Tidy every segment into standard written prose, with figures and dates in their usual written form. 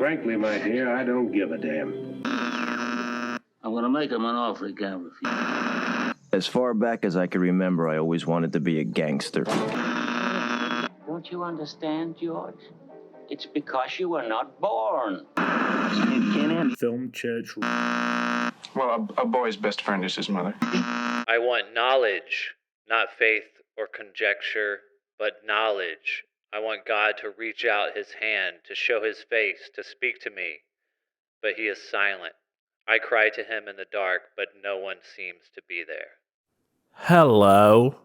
Frankly, my dear, I don't give a damn. I'm gonna make him an offer he can't refuse. As far back as I can remember, I always wanted to be a gangster. Don't you understand, George? It's because you were not born. Film church. Well, a boy's best friend is his mother. I want knowledge, not faith or conjecture, but knowledge. I want God to reach out his hand, to show his face, to speak to me. But he is silent. I cry to him in the dark, but no one seems to be there. Hello,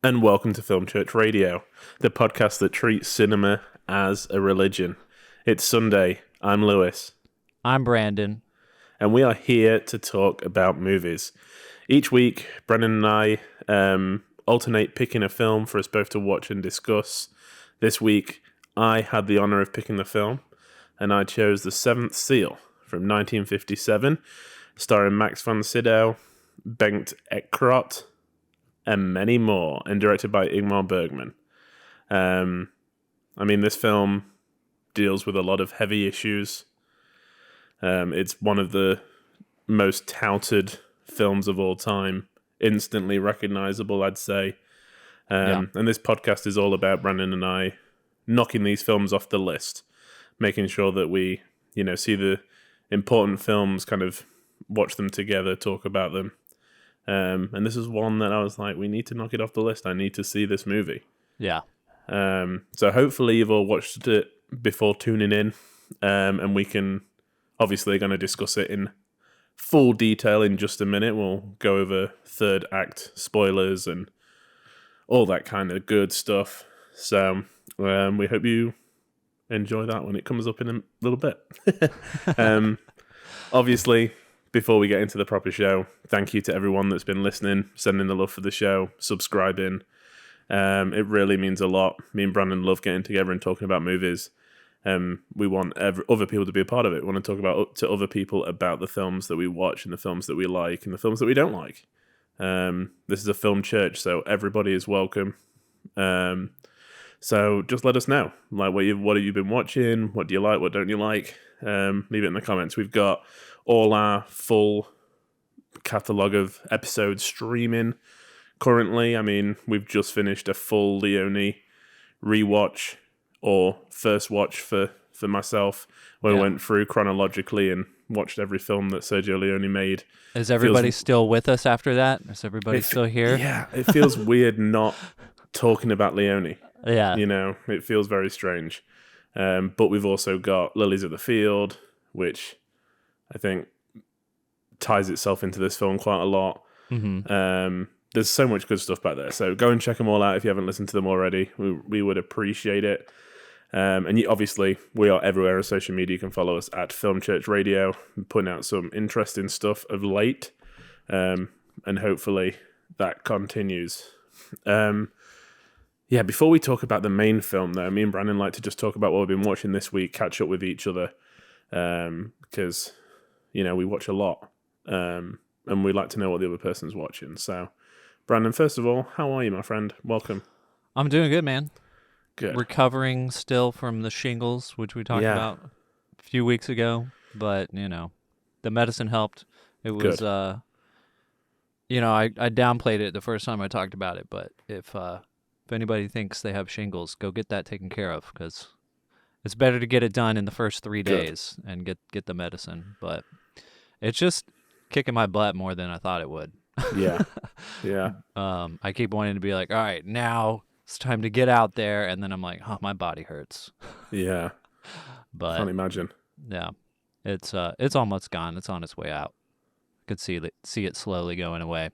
and welcome to Film Church Radio, the podcast that treats cinema as a religion. It's Sunday. I'm Lewis. I'm Branden. And we are here to talk about movies. Each week, Branden and I alternate picking a film for us both to watch and discuss. This week, I had the honor of picking the film, and I chose The Seventh Seal from 1957, starring Max von Sydow, Bengt Eckroth, and many more, and directed by Ingmar Bergman. This film deals with a lot of heavy issues. It's one of the most touted films of all time, instantly recognizable, I'd say. And this podcast is all about Branden and I knocking these films off the list, making sure that we, see the important films, kind of watch them together, talk about them. And this is one that I was like, we need to knock it off the list. I need to see this movie. Yeah. So hopefully you've all watched it before tuning in, and we can obviously going to discuss it in full detail in just a minute. We'll go over third act spoilers and all that kind of good stuff. So we hope you enjoy that when it comes up in a little bit. Obviously, before we get into the proper show, thank you to everyone that's been listening, sending the love for the show, subscribing. It really means a lot. Me and Branden love getting together and talking about movies. We want other people to be a part of it. We want to talk to other people about the films that we watch and the films that we like and the films that we don't like. This is a film church, so everybody is welcome. So just let us know, like what have you been watching? What do you like? What don't you like? Leave it in the comments. We've got all our full catalogue of episodes streaming currently. We've just finished a full Leone rewatch or first watch for myself, where we went through chronologically and watched every film that Sergio Leone made. Is everybody still with us after that? Is everybody still here? Yeah, it feels weird not talking about Leone. Yeah. It feels very strange. But we've also got Lilies of the Field, which I think ties itself into this film quite a lot. Mm-hmm. There's so much good stuff back there. So go and check them all out if you haven't listened to them already. We would appreciate it. Obviously, we are everywhere on social media. You can follow us at Film Church Radio. We're putting out some interesting stuff of late. And hopefully that continues. Before we talk about the main film, though, me and Branden like to just talk about what we've been watching this week, catch up with each other, because, we watch a lot, and we like to know what the other person's watching. So, Branden, first of all, how are you, my friend? Welcome. I'm doing good, man. Good. Recovering still from the shingles, which we talked about a few weeks ago, but, the medicine helped. It was, I downplayed it the first time I talked about it, but if anybody thinks they have shingles, go get that taken care of, because it's better to get it done in the first 3 days and get the medicine. But it's just kicking my butt more than I thought it would. Yeah. I keep wanting to be like, all right, now it's time to get out there, and then I'm like, oh, my body hurts. Yeah. But can't imagine. Yeah. It's almost gone. It's on its way out. I could see it slowly going away.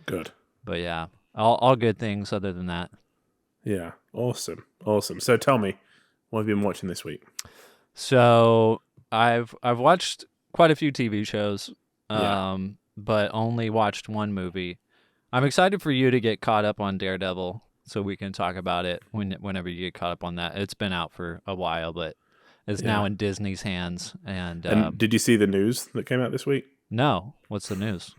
Good. But yeah, all good things other than that. Yeah, awesome. So tell me, what have you been watching this week? So I've watched quite a few TV shows, but only watched one movie. I'm excited for you to get caught up on Daredevil, so we can talk about it whenever you get caught up on that. It's been out for a while, but it's now in Disney's hands. And did you see the news that came out this week? No. What's the news?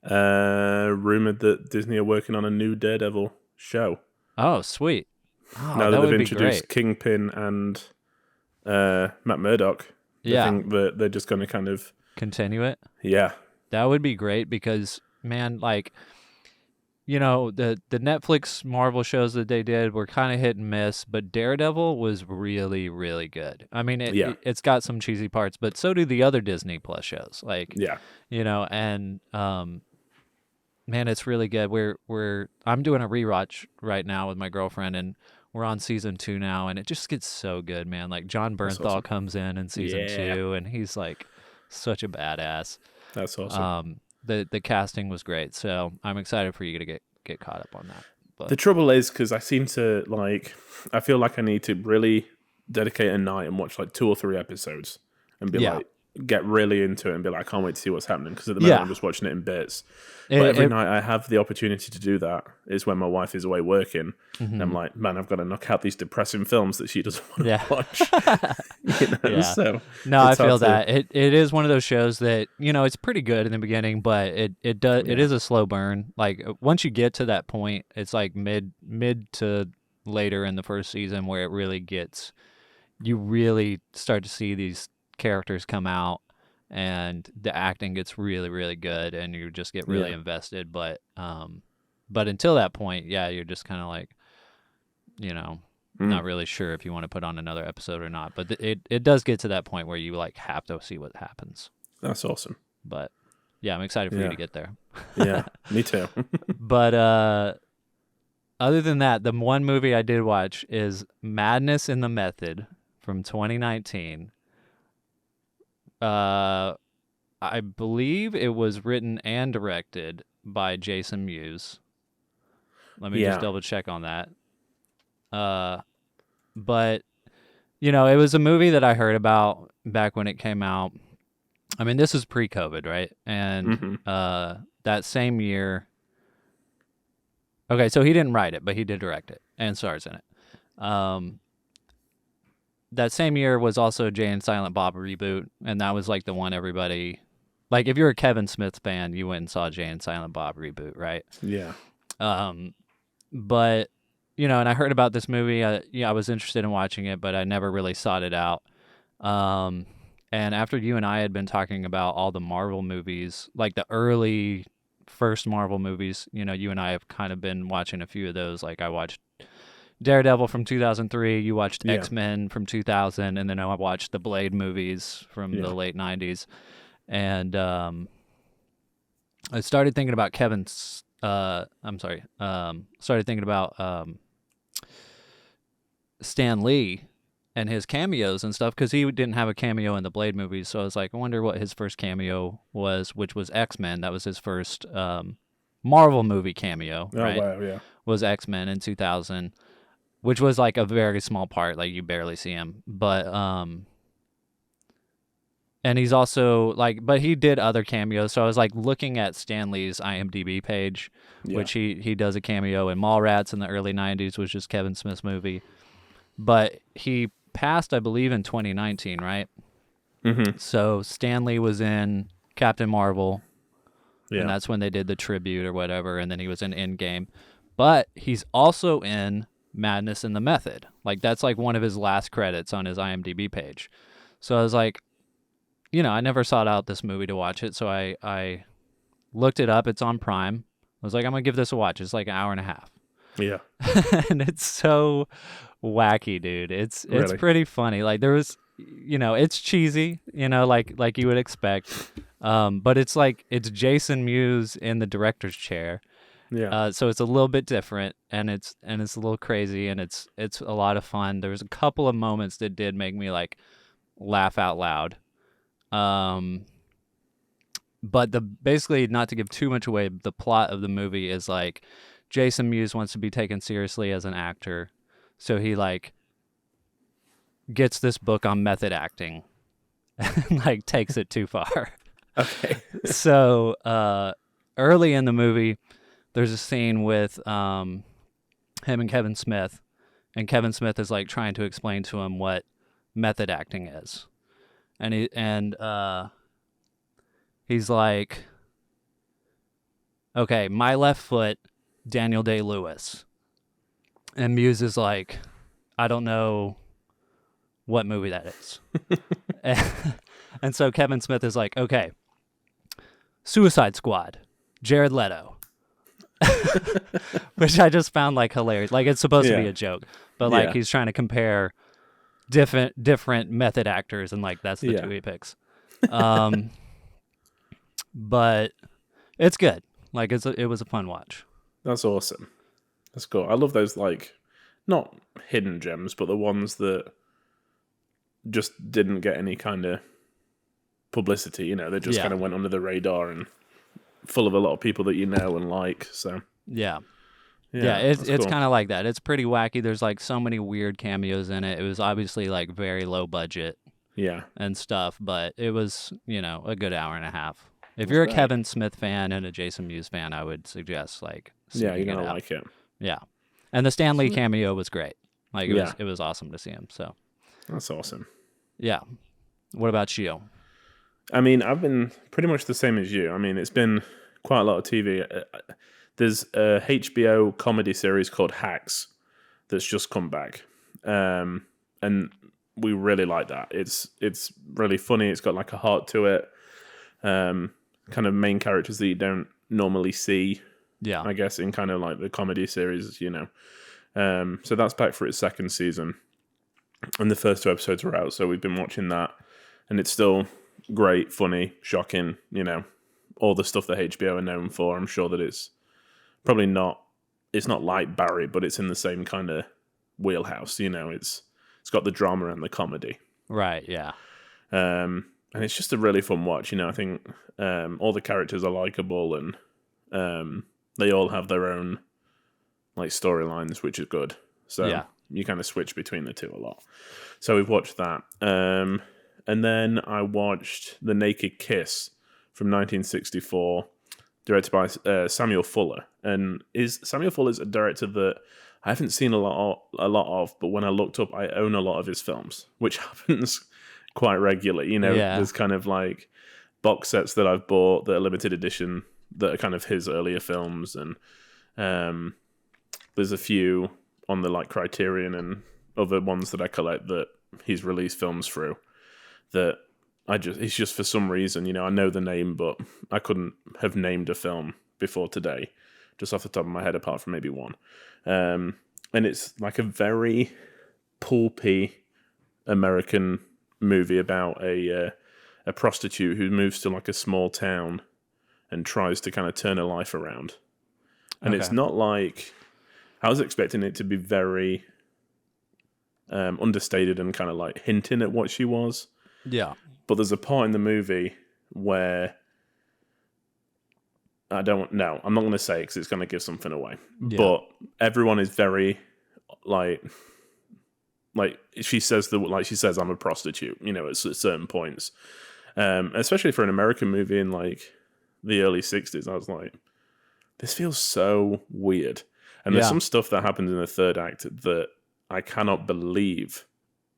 Rumored that Disney are working on a new Daredevil show. Oh, sweet. Oh, now that they've introduced Kingpin and Matt Murdock Yeah. think that they're just going to kind of Continue it. yeah. That would be great because, man, like, you know, the Netflix Marvel shows that they did were kind of hit and miss, but Daredevil was really, really good. I mean, it's got some cheesy parts, but so do the other Disney Plus shows. Like, Yeah. you know, and man, it's really good. I'm doing a rewatch right now with my girlfriend, and we're on season 2 now, and it just gets so good, man. Like John Bernthal awesome. comes in season 2, and he's like such a badass. That's awesome. The casting was great, so I'm excited for you to get caught up on that. But The trouble is, because I seem to I feel like I need to really dedicate a night and watch like 2 or 3 episodes and be like, get really into it and be like, I can't wait to see what's happening. Because at the moment I'm just watching it in bits. But every night I have the opportunity to do that is when my wife is away working. And I'm like, man, I've got to knock out these depressing films that she doesn't want to watch. So no, I feel that it is one of those shows that, you know, it's pretty good in the beginning, but it is a slow burn. Like once you get to that point, it's like mid to later in the first season where it really gets, you really start to see these characters come out and the acting gets really, really good and you just get really invested. But until that point, you're just kind of like, you know, not really sure if you want to put on another episode or not. But it does get to that point where you like have to see what happens. That's awesome. But yeah, I'm excited for you to get there. Yeah, me too. But other than that, the one movie I did watch is Madness in the Method from 2019. I believe it was written and directed by Jason Mewes. Let me just double check on that. But you know, it was a movie that I heard about back when it came out. I mean, this is pre-COVID, right? And that same year. Okay, so he didn't write it, but he did direct it and stars in it. That same year was also Jay and Silent Bob reboot, and that was like the one everybody, like if you're a Kevin Smith fan, you went and saw Jay and Silent Bob reboot, right? Yeah. But you know, and I heard about this movie. I was interested in watching it, but I never really sought it out. And after you and I had been talking about all the Marvel movies, like the early first Marvel movies, you know, you and I have kind of been watching a few of those. Like I watched Daredevil from 2003, you watched X-Men from 2000, and then I watched the Blade movies from the late 90s. And I started thinking about started thinking about Stan Lee and his cameos and stuff, because he didn't have a cameo in the Blade movies. So I was like, I wonder what his first cameo was, which was X-Men. That was his first Marvel movie cameo, right? Oh, wow, yeah. Was X-Men in 2000, which was like a very small part, like you barely see him. But and he's also like, but he did other cameos. So I was like looking at Stan Lee's IMDb page, which he does a cameo in Mallrats in the early 90s, which is Kevin Smith's movie. But he passed, I believe, in 2019, right? Mm-hmm. So Stan Lee was in Captain Marvel, Yeah. and that's when they did the tribute or whatever, and then he was in Endgame. But he's also in Madness in the Method. Like, that's like one of his last credits on his IMDb page. So I was like, you know, I never sought out this movie to watch it, so I looked it up. It's on Prime. I was like, I'm going to give this a watch. It's like an hour and a half. Yeah. And it's so wacky, dude. It's Really? pretty funny. Like, there was, you know, it's cheesy, you know, like you would expect. But it's like, it's Jason Mewes in the director's chair. Yeah. So it's a little bit different, and it's a little crazy, and it's a lot of fun. There was a couple of moments that did make me like laugh out loud. But basically, not to give too much away, the plot of the movie is like Jason Mewes wants to be taken seriously as an actor, so he like gets this book on method acting and like takes it too far. Okay. So early in the movie, there's a scene with him and Kevin Smith, and Kevin Smith is like trying to explain to him what method acting is, and he's like, okay, my left foot, Daniel Day-Lewis, and Mewes is like, I don't know what movie that is. And so Kevin Smith is like, okay, Suicide Squad, Jared Leto. Which I just found like hilarious. Like it's supposed to be a joke, but like he's trying to compare different method actors, and like that's the two he picks. But it's good. Like it was a fun watch. That's awesome. That's cool. I love those, like, not hidden gems, but the ones that just didn't get any kind of publicity. You know, they just kind of went under the radar and full of a lot of people that you know and like. So yeah, it's cool. kind of like that. It's pretty wacky. There's like so many weird cameos in it. It was obviously like very low budget, and stuff, but it was, you know, a good hour and a half. If you're a Kevin Smith fan and a Jason Mewes fan, I would suggest like you're gonna like it. Yeah, and the Stan Lee cameo was great. Like it was awesome to see him. So that's awesome. Yeah. What about you? I mean, I've been pretty much the same as you. I mean, it's been quite a lot of TV. There's a HBO comedy series called Hacks that's just come back, and we really like that. It's really funny. It's got like a heart to it. Kind of main characters that you don't normally see. Yeah, I guess in kind of like the comedy series, you know. So that's back for its second season, and the first 2 episodes were out. So we've been watching that, and it's still great, funny, shocking. You know, all the stuff that HBO are known for. I'm sure that it's probably not. It's not like Barry, but it's in the same kind of wheelhouse. You know, it's got the drama and the comedy. Right. Yeah. And it's just a really fun watch. You know, I think all the characters are likable, and they all have their own like storylines, which is good. So you kind of switch between the two a lot. So we've watched that. And then I watched The Naked Kiss from 1964, directed by Samuel Fuller. And Samuel Fuller's a director that I haven't seen a lot of, but when I looked up, I own a lot of his films, which happens quite regularly. You know, there's kind of like box sets that I've bought that are limited edition that are kind of his earlier films, and there's a few on the like Criterion and other ones that I collect that he's released films through that it's just for some reason, you know, I know the name, but I couldn't have named a film before today, just off the top of my head, apart from maybe one. And it's like a very pulpy American movie about a prostitute who moves to like a small town and tries to kind of turn her life around. And it's not like, I was expecting it to be very understated and kind of like hinting at what she was. Yeah. But there's a part in the movie where I'm not going to say it because it's going to give something away. Yeah. But everyone is very like she says I'm a prostitute, you know, at certain points. Especially for an American movie in like the early 60s, I was like, this feels so weird. And there's some stuff that happens in the third act that I cannot believe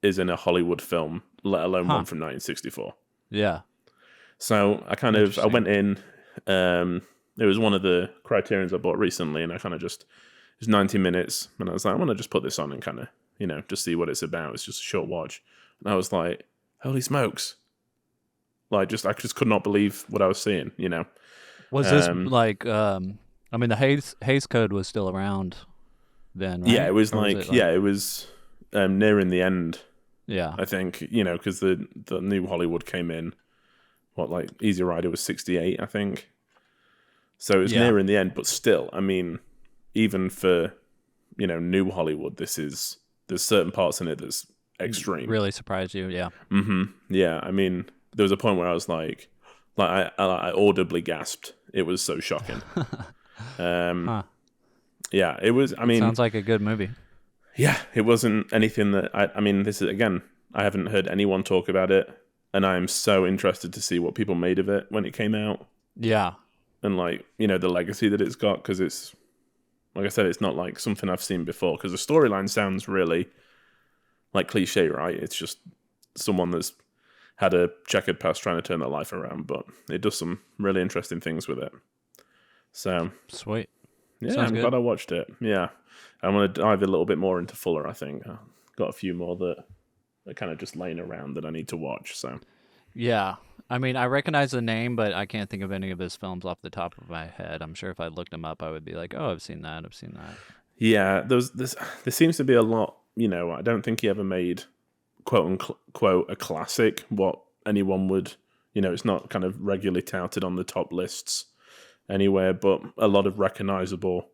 is in a Hollywood film, let alone one from 1964. Yeah. So I went in, it was one of the Criterions I bought recently, and I kind of it was 90 minutes, and I was like, I want to just put this on and kind of, you know, just see what it's about. It's just a short watch. And I was like, holy smokes. Like, I just could not believe what I was seeing, you know. Was this like, I mean, the Hays Code was still around then, right? Yeah, it was it was nearing the end. Yeah. I think, you know, because the new Hollywood came in, Easy Rider was 68, I think. So it was nearing the end, but still, I mean, even for, you know, new Hollywood, there's certain parts in it that's extreme. Really surprised you, yeah. Mm-hmm. Yeah, I mean, there was a point where I was like I audibly gasped. It was so shocking. Yeah, it was. I mean, sounds like a good movie. Yeah, it wasn't anything that I mean, this is again, I haven't heard anyone talk about it, and I'm so interested to see what people made of it when it came out. Yeah, and like, you know, the legacy that it's got, because it's, like I said, it's not like something I've seen before. Because the storyline sounds really like cliche, right? It's just someone that's had a checkered past trying to turn their life around, but it does some really interesting things with it. So sweet. Yeah, sounds glad I watched it. Yeah. I'm going to dive a little bit more into Fuller, I think. I've got a few more that kind of just laying around that I need to watch. So Yeah. I mean, I recognize the name, but I can't think of any of his films off the top of my head. I'm sure if I looked him up, I would be like, oh, I've seen that. I've seen that. yeah, there seems to be a lot. I don't think he ever made quote unquote a classic. What anyone would, it's not kind of regularly touted on the top lists anywhere, but a lot of recognizable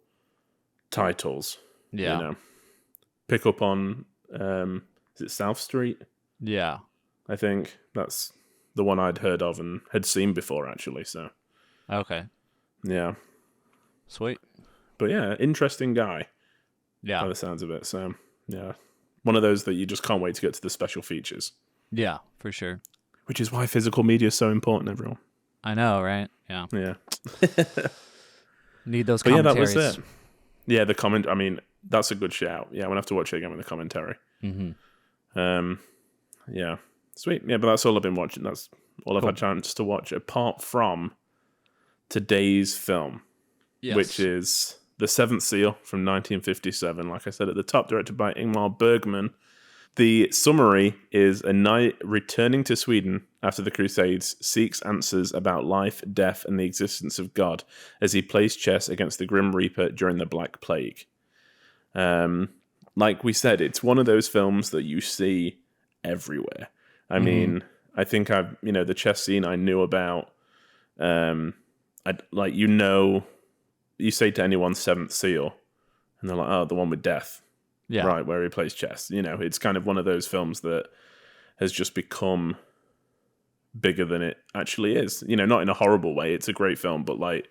titles. Yeah. Pick up on is it South Street? Yeah. I think that's the one I'd heard of and had seen before, actually. So Okay. yeah, Sweet. but yeah, interesting guy by Yeah. the sounds of it. So yeah, one of those that you just can't wait to get to the special features, Yeah, for sure. which is why physical media is so important, everyone. I know, right? Yeah. Yeah. Need those But yeah, that commentaries. was it. Yeah, the comment. I mean, that's a good shout. Yeah, I'm gonna have to watch it again with the commentary. Mm-hmm. Yeah, sweet. Yeah, but that's all I've been watching. That's all I've had a chance to watch, apart from today's film, Yes. which is The Seventh Seal from 1957. Like I said at the top, directed by Ingmar Bergman. The summary is a knight returning to Sweden after the Crusades seeks answers about life, death, and the existence of God as he plays chess against the Grim Reaper during the Black Plague. Like we said, it's one of those films that you see everywhere. I mean, I think the chess scene I knew about. You say to anyone Seventh Seal, and they're like, oh, the one with death. Yeah. Right, where he plays chess. It's kind of one of those films that has just become bigger than it actually is. Not in a horrible way. It's a great film, but like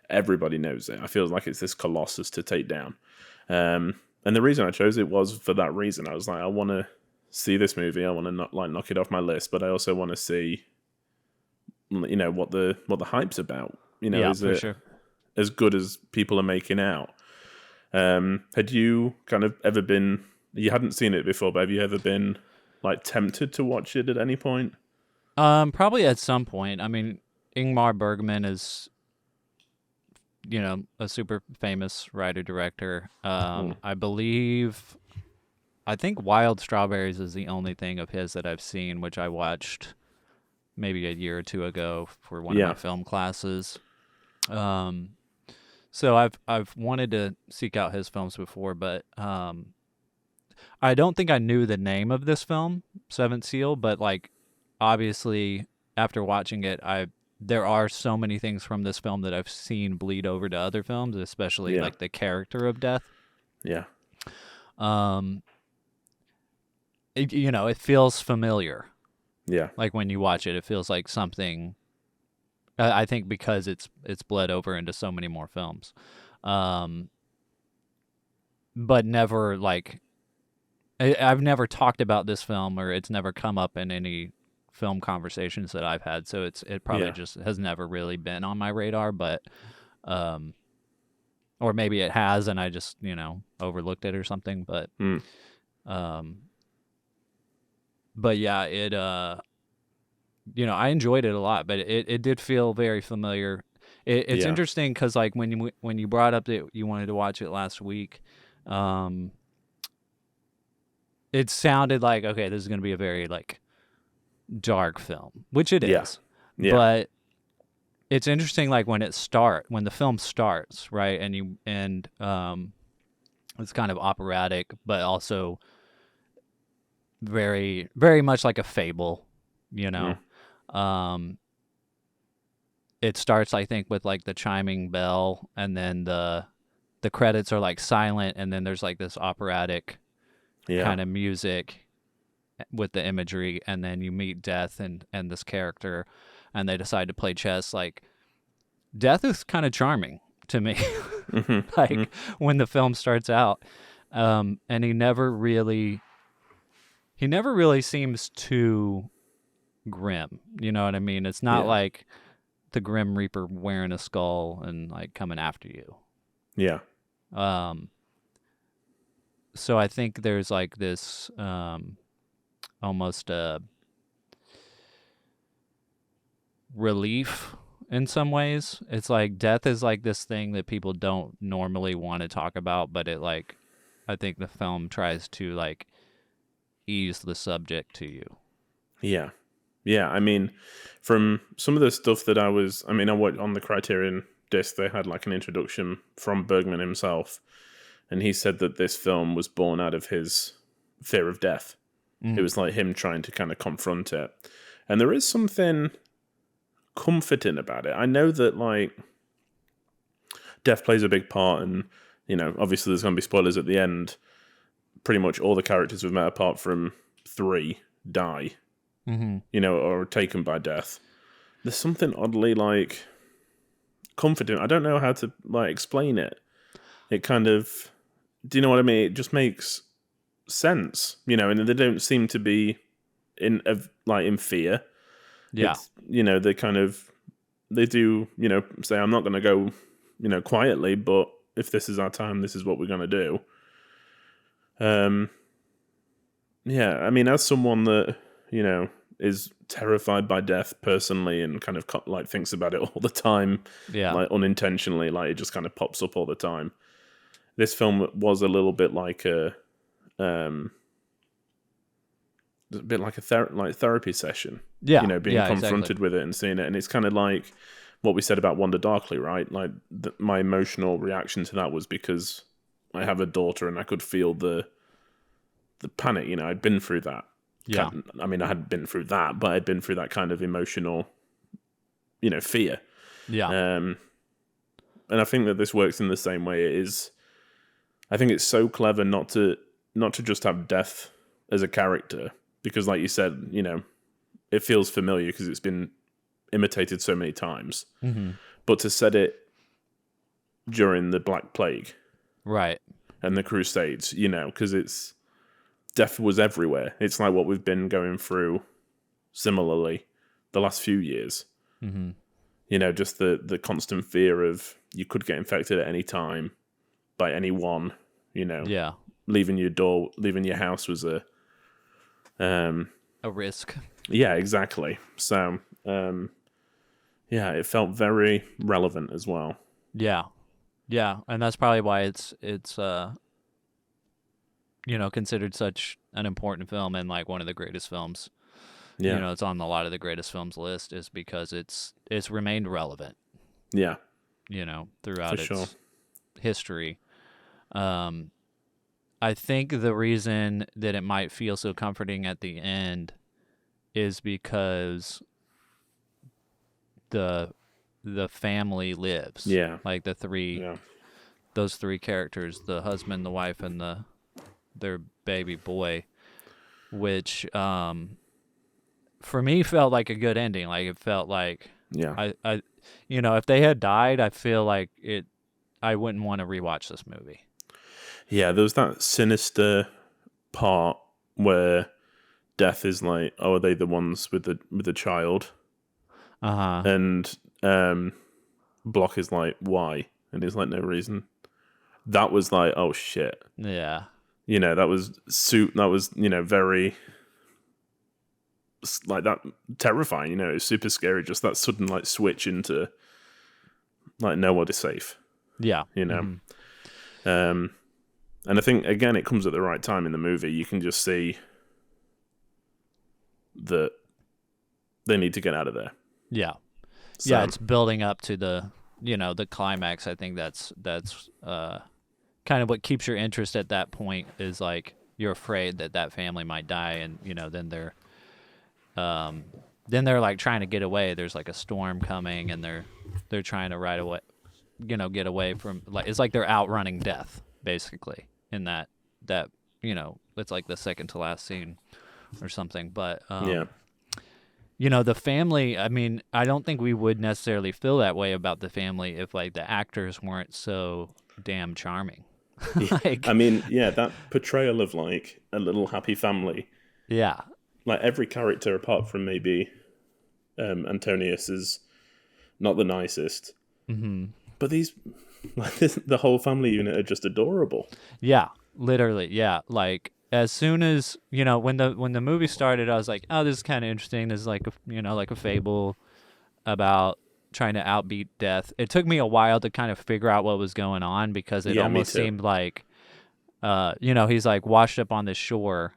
everybody knows it. I feel like it's this colossus to take down. And the reason I chose it was for that reason. I was like, I want to see this movie. I want to knock it off my list, but I also want to see, what the hype's about. Yeah, is for it sure. as good as people are making out? Had you kind of ever been? You hadn't seen it before, but have you ever been like tempted to watch it at any point? Probably at some point. I mean, Ingmar Bergman is, a super famous writer-director. I think Wild Strawberries is the only thing of his that I've seen, which I watched maybe a year or two ago for one of my film classes. So I've wanted to seek out his films before, but I don't think I knew the name of this film, Seventh Seal, but like obviously after watching it, there are so many things from this film that I've seen bleed over to other films, especially like the character of death. Yeah. It feels familiar. Yeah. Like when you watch it, it feels like something. I think because it's bled over into so many more films, but never like I've never talked about this film, or it's never come up in any film conversations that I've had. So it probably just has never really been on my radar, but or maybe it has and I just overlooked it or something. But but yeah, it I enjoyed it a lot, but it did feel very familiar. It's interesting because like when you brought up that you wanted to watch it last week, it sounded like, okay, this is going to be a very like dark film, which it is. Yeah. But it's interesting, like when the film starts, right, and it's kind of operatic, but also very, very much like a fable, It starts, I think, with like the chiming bell, and then the credits are like silent, and then there's like this operatic kind of music with the imagery, and then you meet Death and this character, and they decide to play chess. Like, Death is kind of charming to me, when the film starts out, and he never really seems too grim. You know what I mean? It's not like the Grim Reaper wearing a skull and like coming after you. Yeah. So I think there's like this almost a relief in some ways. It's like death is like this thing that people don't normally want to talk about, but it like, I think the film tries to like ease the subject to you. Yeah. Yeah, I mean, from some of the stuff that I watched on the Criterion disc, they had like an introduction from Bergman himself, and he said that this film was born out of his fear of death. It was like him trying to kind of confront it. And there is something comforting about it. I know that like death plays a big part, and obviously there's going to be spoilers at the end. Pretty much all the characters we've met apart from 3 die, or are taken by death. There's something oddly like comforting. I don't know how to like explain it. It kind of, do you know what I mean? It just makes sense, and they don't seem to be in fear. Yeah. They do, say, I'm not going to go, quietly, but if this is our time, this is what we're going to do. Yeah, I mean, as someone that, is terrified by death personally and kind of like thinks about it all the time, like unintentionally, like it just kind of pops up all the time. This film was a little bit like a therapy session. Yeah, being confronted with it and seeing it, and it's kind of like what we said about Wonder Darkly, right? Like my emotional reaction to that was because I have a daughter and I could feel the panic. I'd been through that. Yeah, I hadn't been through that, but I'd been through that kind of emotional, fear. Yeah, and I think that this works in the same way. It is. I think it's so clever not to just have death as a character, because like you said, it feels familiar because it's been imitated so many times. But to set it during the Black Plague, right, and the Crusades, because death was everywhere. It's like what we've been going through similarly the last few years. Just the constant fear of you could get infected at any time by anyone. Yeah, leaving your house was a risk. Yeah, exactly. So, it felt very relevant as well. Yeah, and that's probably why it's considered such an important film and like one of the greatest films. Yeah, it's on a lot of the greatest films list, is because it's remained relevant. Yeah, throughout its history. I think the reason that it might feel so comforting at the end is because the family lives. Yeah. Like those 3 characters, the husband, the wife, and their baby boy, which for me felt like a good ending. Like it felt like I if they had died, I feel like I wouldn't want to rewatch this movie. Yeah, there was that sinister part where death is like, oh, are they the ones with the child? And Block is like, why? And he's like, no reason. That was like, oh shit. Yeah. That was very like that terrifying. It was super scary. Just that sudden like switch into like no one is safe. Yeah. And I think, again, it comes at the right time in the movie. You can just see that they need to get out of there. Yeah. So, yeah, it's building up to the climax. I think that's kind of what keeps your interest at that point, is like you're afraid that family might die, and then they're like trying to get away. There's like a storm coming, and they're trying to get away from, like, it's like they're outrunning death basically in that it's like the second to last scene or something. But the family, I mean, I don't think we would necessarily feel that way about the family if like the actors weren't so damn charming. That portrayal of like a little happy family. Yeah. Like every character apart from maybe Antonius is not the nicest. But the whole family unit are just adorable. Yeah, literally. Yeah, like as soon as when the movie started, I was like, oh, this is kind of interesting. This is like a fable about trying to outbeat death. It took me a while to kind of figure out what was going on, because it almost seemed like, he's like washed up on this shore,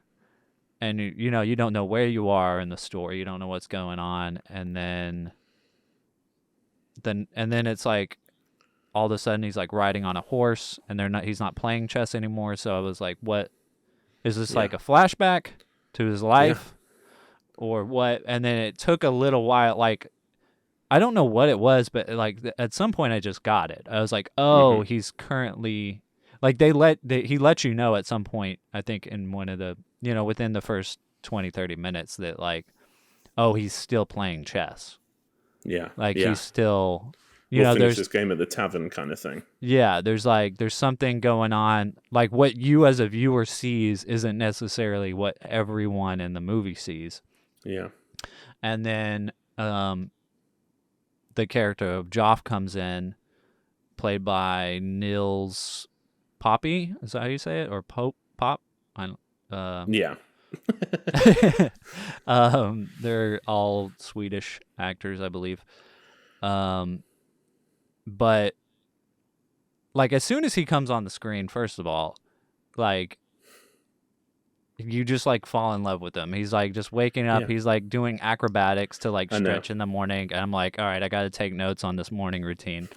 and you know, you don't know where you are in the story, you don't know what's going on, and then it's like all of a sudden he's like riding on a horse, and he's not playing chess anymore. So I was like, what is this, like a flashback to his life or what? And then it took a little while, like I don't know what it was, but like at some point I just got it. I was like, oh, he's currently like he let you know at some point, I think in one of the, you know, within the first 20-30 minutes that like, oh, he's still playing chess. Yeah. Like he's still, you we'll know, finish there's this game at the tavern kind of thing. Yeah, there's something going on. Like what you as a viewer sees isn't necessarily what everyone in the movie sees. Yeah. And then the character of Joff comes in, played by Nils Poppy. Is that how you say it? Or Pop? I don't, yeah. They're all Swedish actors, I believe. But like as soon as he comes on the screen, first of all, like you just like fall in love with him. He's like just waking up. He's like doing acrobatics to like stretch in the morning. And I'm like, all right, I got to take notes on this morning routine.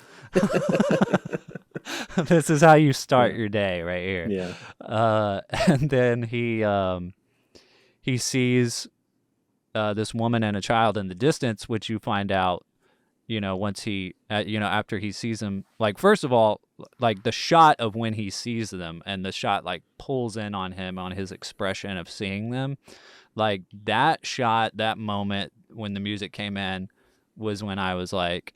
This is how you start your day right here. Yeah. And then he sees this woman and a child in the distance, which you find out, you know, once he, you know, after he sees them, like, first of all, like the shot of when he sees them and the shot like pulls in on him, on his expression of seeing them, like that shot, that moment when the music came in was when I was like,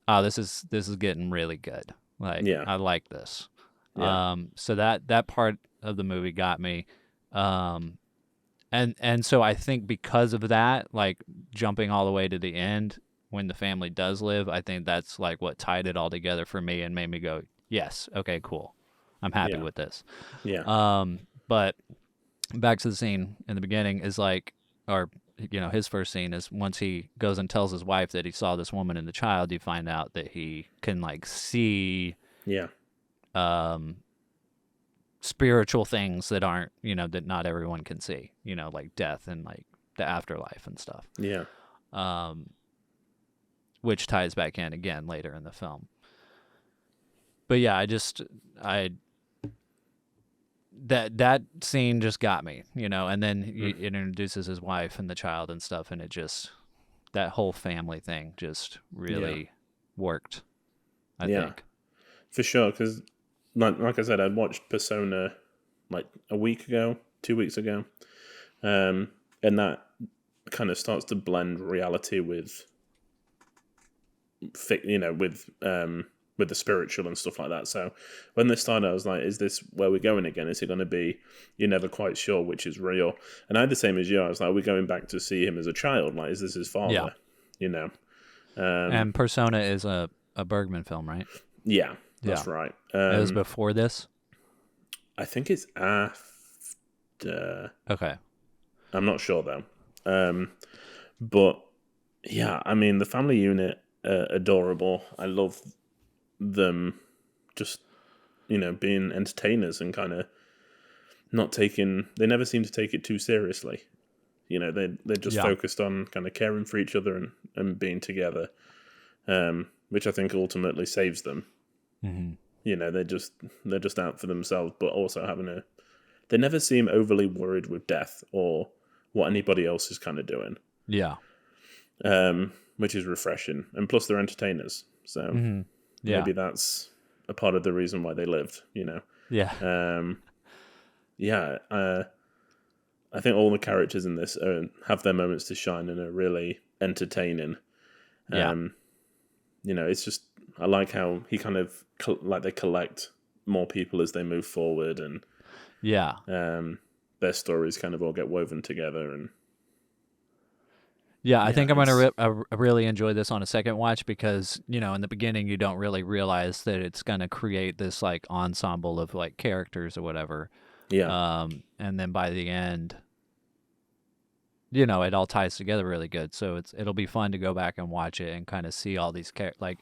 oh, this is getting really good. Like, I like this. Yeah. So that part of the movie got me. And so I think because of that, like jumping all the way to the end, when the family does live, I think that's like what tied it all together for me and made me go, yes, okay, cool. I'm happy with this. Yeah. But back to the scene in the beginning is like, or, you know, his first scene is once he goes and tells his wife that he saw this woman and the child, you find out that he can like see spiritual things that aren't, you know, that not everyone can see, you know, like death and like the afterlife and stuff. Yeah. Which ties back in again later in the film. But yeah, that scene just got me, you know, and then he introduces his wife and the child and stuff, and it just, that whole family thing just really worked, I think. For sure, because like I said, I'd watched Persona like a week ago, 2 weeks ago, and that kind of starts to blend reality with, you know, with the spiritual and stuff like that. So when this started, I was like, is this where we're going again? Is it going to be, you're never quite sure which is real? And I had the same as you. I was like, we're going back to see him as a child. Like, is this his father? Yeah. You know? And Persona is a Bergman film, right? Yeah, that's right. It was before this? I think it's after. Okay. I'm not sure, though. But, yeah, I mean, the family unit, adorable. I love them just, you know, being entertainers and kind of not taking, they never seem to take it too seriously. You know, they're just focused on kind of caring for each other and being together, which I think ultimately saves them. Mm-hmm. You know, they're just out for themselves, but also they never seem overly worried with death or what anybody else is kind of doing. Yeah. Which is refreshing. And plus they're entertainers. So maybe that's a part of the reason why they lived, you know? Yeah. I think all the characters in this have their moments to shine and are really entertaining. You know, it's just, I like how he kind of, like they collect more people as they move forward and their stories kind of all get woven together and I think I'm going to really enjoy this on a second watch because, you know, in the beginning you don't really realize that it's going to create this like ensemble of like characters or whatever. Yeah. And then by the end, you know, it all ties together really good. So it'll be fun to go back and watch it and kind of see all these like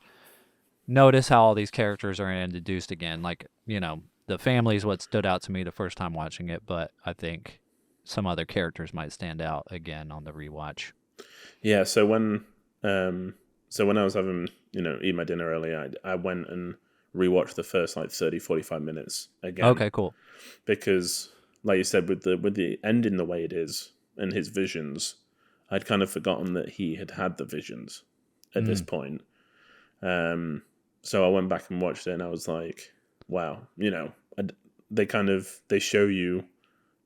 notice how all these characters are introduced again. Like, you know, the family is what stood out to me the first time watching it, but I think some other characters might stand out again on the rewatch. Yeah, so when I was having, eat my dinner earlier, I went and rewatched the first like 30, 45 minutes again. Okay, cool. Because, like you said, with the ending the way it is and his visions, I'd kind of forgotten that he had the visions at this point. So I went back and watched it, and I was like, wow, they show you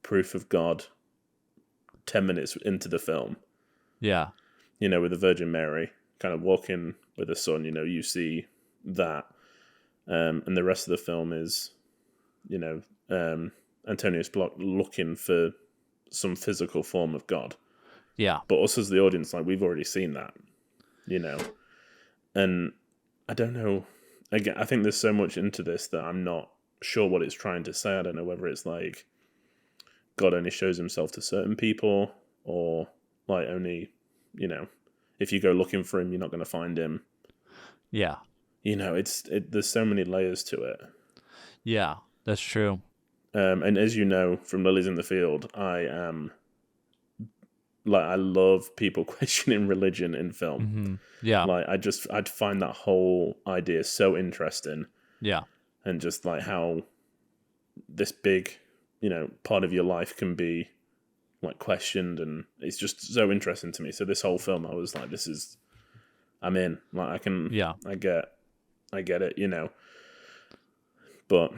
proof of God 10 minutes into the film. Yeah. With the Virgin Mary kind of walking with the son, you see that. And the rest of the film is, Antonius Block looking for some physical form of God. Yeah. But us as the audience, like, we've already seen that, And I don't know. Again, I think there's so much into this that I'm not sure what it's trying to say. I don't know whether it's like God only shows himself to certain people, or like only, if you go looking for him, you're not going to find him. Yeah. There's so many layers to it. Yeah, that's true. And as you know from Lilies in the Field, I love people questioning religion in film. Mm-hmm. Yeah. Like, I'd find that whole idea so interesting. Yeah. And just like how this big, part of your life can be like questioned, and it's just so interesting to me. So this whole film, I was like, I'm in. Like, I get it, But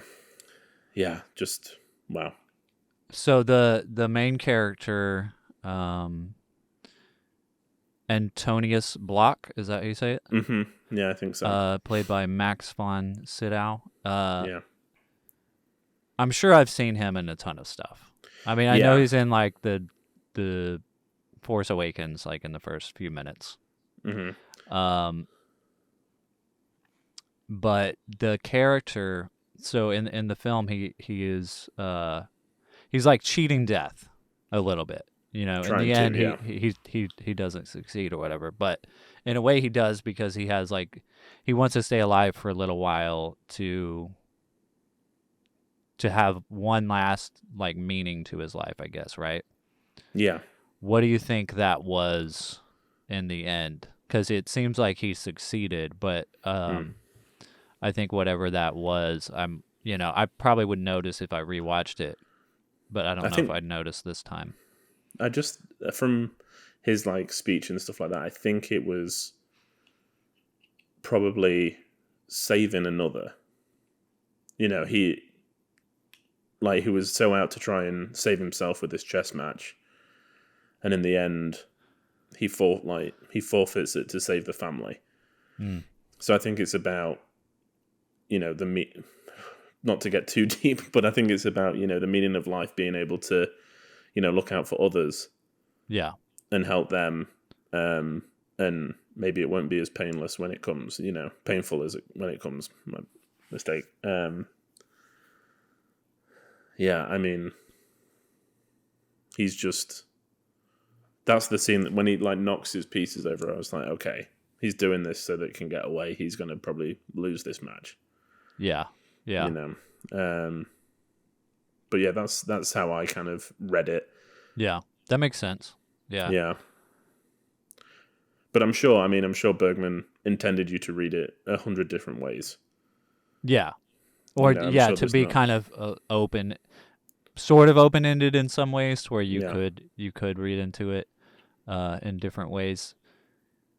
yeah, just wow. So the main character, Antonius Block, is that how you say it? Mm-hmm. Yeah, I think so. Played by Max von Sydow. Yeah. I'm sure I've seen him in a ton of stuff. I mean, I know he's in like the Force Awakens, like in the first few minutes. Mm-hmm. But the character, so in the film, he is he's like cheating death a little bit. In the end, he doesn't succeed or whatever. But in a way, he does, because he has he wants to stay alive for a little while to have one last meaning to his life, I guess, right? Yeah. What do you think that was in the end? Because it seems like he succeeded, but I think whatever that was, I probably would notice if I rewatched it, but I don't know if I'd notice this time. I just, from his speech and stuff like that, I think it was probably saving another. He was so out to try and save himself with this chess match, and in the end, he forfeits it to save the family. So I think it's about, not to get too deep, but I think it's about, the meaning of life, being able to, look out for others. Yeah. And help them. And maybe it won't be as painless when it comes, painful as when it comes. My mistake. Yeah, I mean, he's just, that's the scene that when he knocks his pieces over, I was like, okay, he's doing this so that it can get away. He's going to probably lose this match. Yeah. Yeah. But yeah, that's how I kind of read it. Yeah, that makes sense. Yeah. Yeah. But I'm sure Bergman intended you to read it 100 different ways. Yeah. Or sure to be kind of open, sort of open-ended in some ways, where you could read into it in different ways,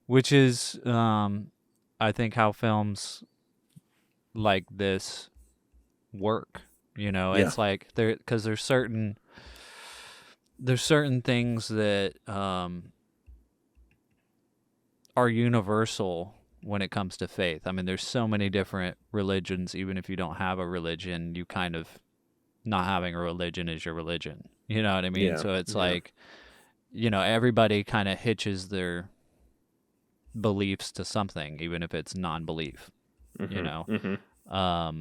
which is I think how films like this work. It's like because there's certain things that are universal when it comes to faith. I mean, there's so many different religions. Even if you don't have a religion, you kind of, not having a religion is your religion. You know what I mean? Yeah. So it's everybody kind of hitches their beliefs to something, even if it's non-belief. Mm-hmm.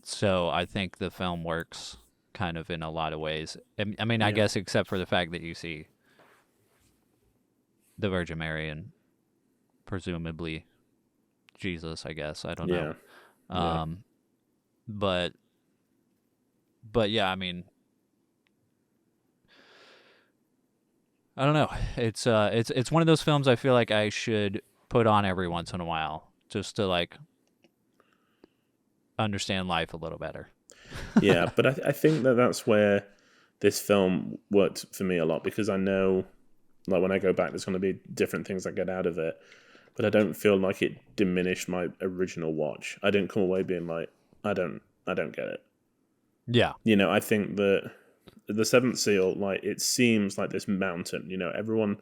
So I think the film works kind of in a lot of ways. I mean, I guess except for the fact that you see the Virgin Mary and presumably Jesus, I guess. I don't know. Yeah. But yeah, I mean, I don't know. It's one of those films I feel like I should put on every once in a while just to like understand life a little better. Yeah, but I think that's where this film worked for me a lot, because I know, like, when I go back, there's going to be different things I get out of it, but I don't feel like it diminished my original watch. I didn't come away being like, I don't get it. Yeah. You know, I think that the Seventh Seal, like, it seems like this mountain. You know, everyone,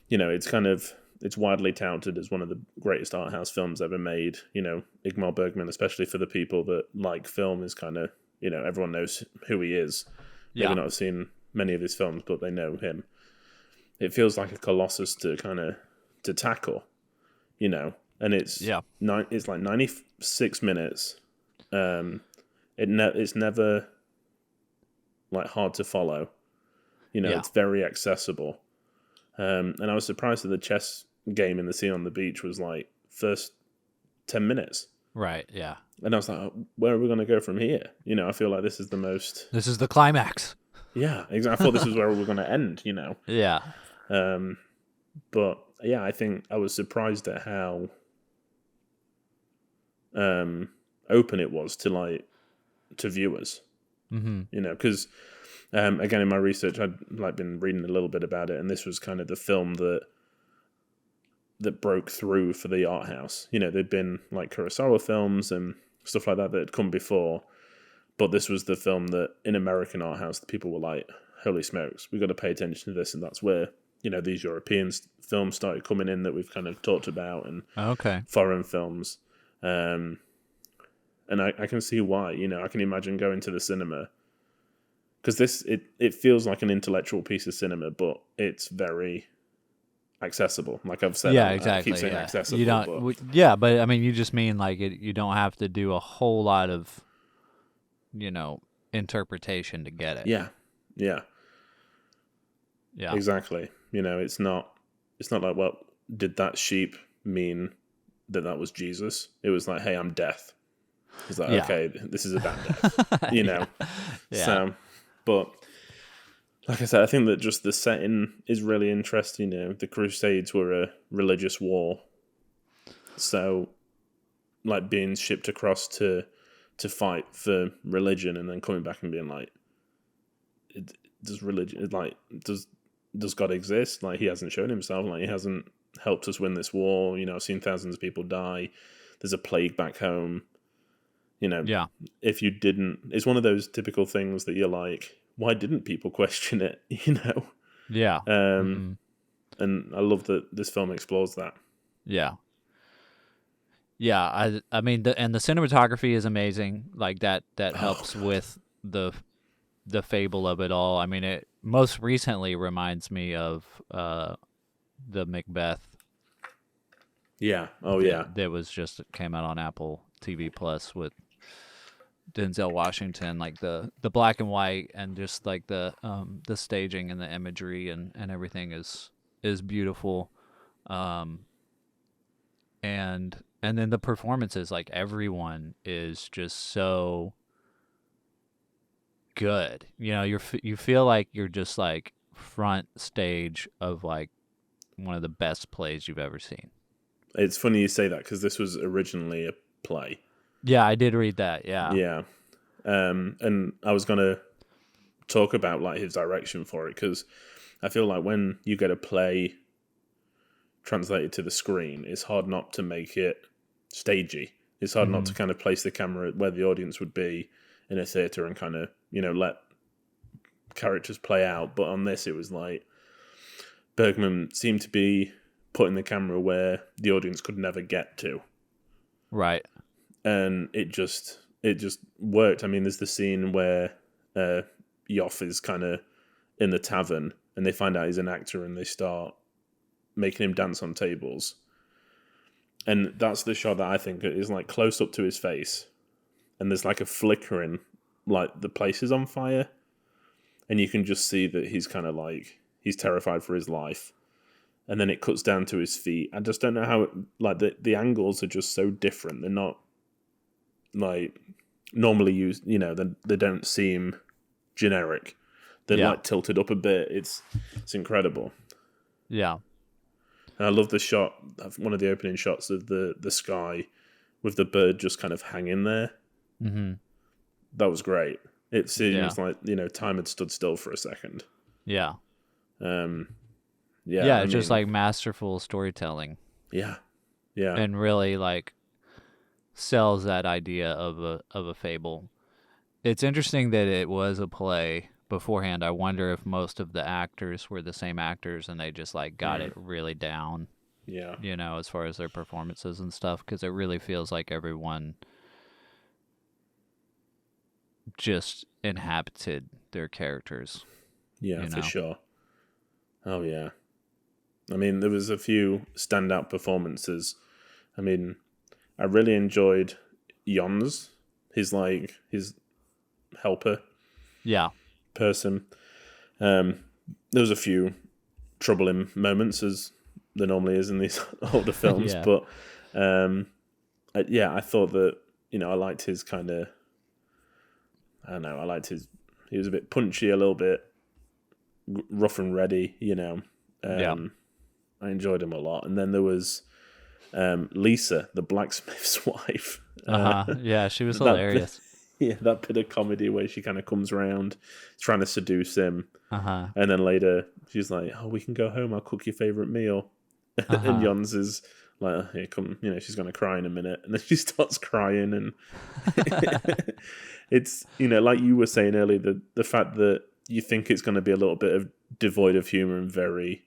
you know, it's widely touted as one of the greatest art house films ever made. You know, Ingmar Bergman, especially for the people that like film, is kind of, you know, everyone knows who he is. Maybe not have seen many of his films, but they know him. It feels like a colossus to tackle, you know, and it's it's like 96 minutes. It's never like hard to follow, you know. It's very accessible. And I was surprised that the chess game in the scene on the beach was like first 10 minutes. Right, yeah. And I was like, where are we going to go from here? You know, I feel like this is the climax. Yeah, exactly. I thought this was where we were going to end, you know. Yeah. But yeah, I think I was surprised at how open it was to viewers. Mm-hmm. You know, because again, in my research, I'd like been reading a little bit about it, and this was kind of the film that broke through for the art house. You know, there'd been like Kurosawa films and stuff like that had come before, but this was the film that in American art house, the people were like, holy smokes, we've got to pay attention to this. And that's where, you know, these European films started coming in that we've kind of talked about, and foreign films. And I can see why. You know, I can imagine going to the cinema, because it feels like an intellectual piece of cinema, but it's very accessible. Like I've said, exactly. I keep saying accessible. You don't, but I mean, you just mean like you don't have to do a whole lot of, you know, interpretation to get it. Yeah, exactly. You know, it's not like, well, did that sheep mean that was Jesus? It was like, hey, I'm death. It's like, okay, this is about death. You know, So, but like I said, I think that just the setting is really interesting. You know, the Crusades were a religious war, so like being shipped across to fight for religion, and then coming back and being like, does religion, like, does God exist? Like, he hasn't shown himself. Like, he hasn't helped us win this war. You know, I've seen thousands of people die. There's a plague back home. You know, if you didn't, it's one of those typical things that you're like, why didn't people question it? You know? Yeah. And I love that this film explores that. Yeah. Yeah. I mean, the cinematography is amazing. Like that helps with the fable of it all. I mean, it most recently reminds me of the Macbeth. Yeah. Oh, yeah. That was just came out on Apple TV Plus with Denzel Washington. Like the black and white and just like the staging and the imagery and everything is beautiful. And then the performances, like everyone is just so good. You know, you feel like you're just like front stage of like one of the best plays you've ever seen. It's funny you say that, because this was originally a play. Yeah, I did read that. Yeah. Yeah. And I was going to talk about like his direction for it, because I feel like when you get a play translated to the screen, it's hard not to make it stagey. It's hard not to kind of place the camera where the audience would be in a theater and kind of, you know, let characters play out. But on this, it was like Bergman seemed to be putting the camera where the audience could never get to. Right. And it just worked. I mean, there's the scene where Yoff is kind of in the tavern and they find out he's an actor and they start making him dance on tables. And that's the shot that I think is like close up to his face. And there's like a flickering, like the place is on fire. And you can just see that he's kind of like, he's terrified for his life. And then it cuts down to his feet. I just don't know how, like, the angles are just so different. They're not, like, normally used, you know, they don't seem generic. They're Yeah. like tilted up a bit. It's incredible. Yeah. And I love the shot, one of the opening shots of the sky with the bird just kind of hanging there. Mm-hmm. That was great. It seems Yeah. like, time had stood still for a second. Yeah. Yeah, It's just like masterful storytelling. Yeah. Yeah. And really like sells that idea of a fable. It's interesting that it was a play beforehand. I wonder if most of the actors were the same actors and they just like got it really down. Yeah. As far as their performances and stuff, because it really feels like everyone just inhabited their characters. Yeah, for sure. Oh, yeah. I mean, there was a few standout performances. I mean, I really enjoyed Jons, his helper person. There was a few troubling moments, as there normally is in these older films, but I thought that, I liked his kind of, I don't know, he was a bit punchy, a little bit rough and ready, I enjoyed him a lot. And then there was Lisa, the blacksmith's wife. Yeah, she was hilarious. That bit of comedy where she kind of comes around trying to seduce him. And then later she's like, "Oh, we can go home. I'll cook your favorite meal." And Jons is like, "Oh, here, come." She's going to cry in a minute. And then she starts crying. And it's, like you were saying earlier, the fact that you think it's going to be a little bit of devoid of humor and very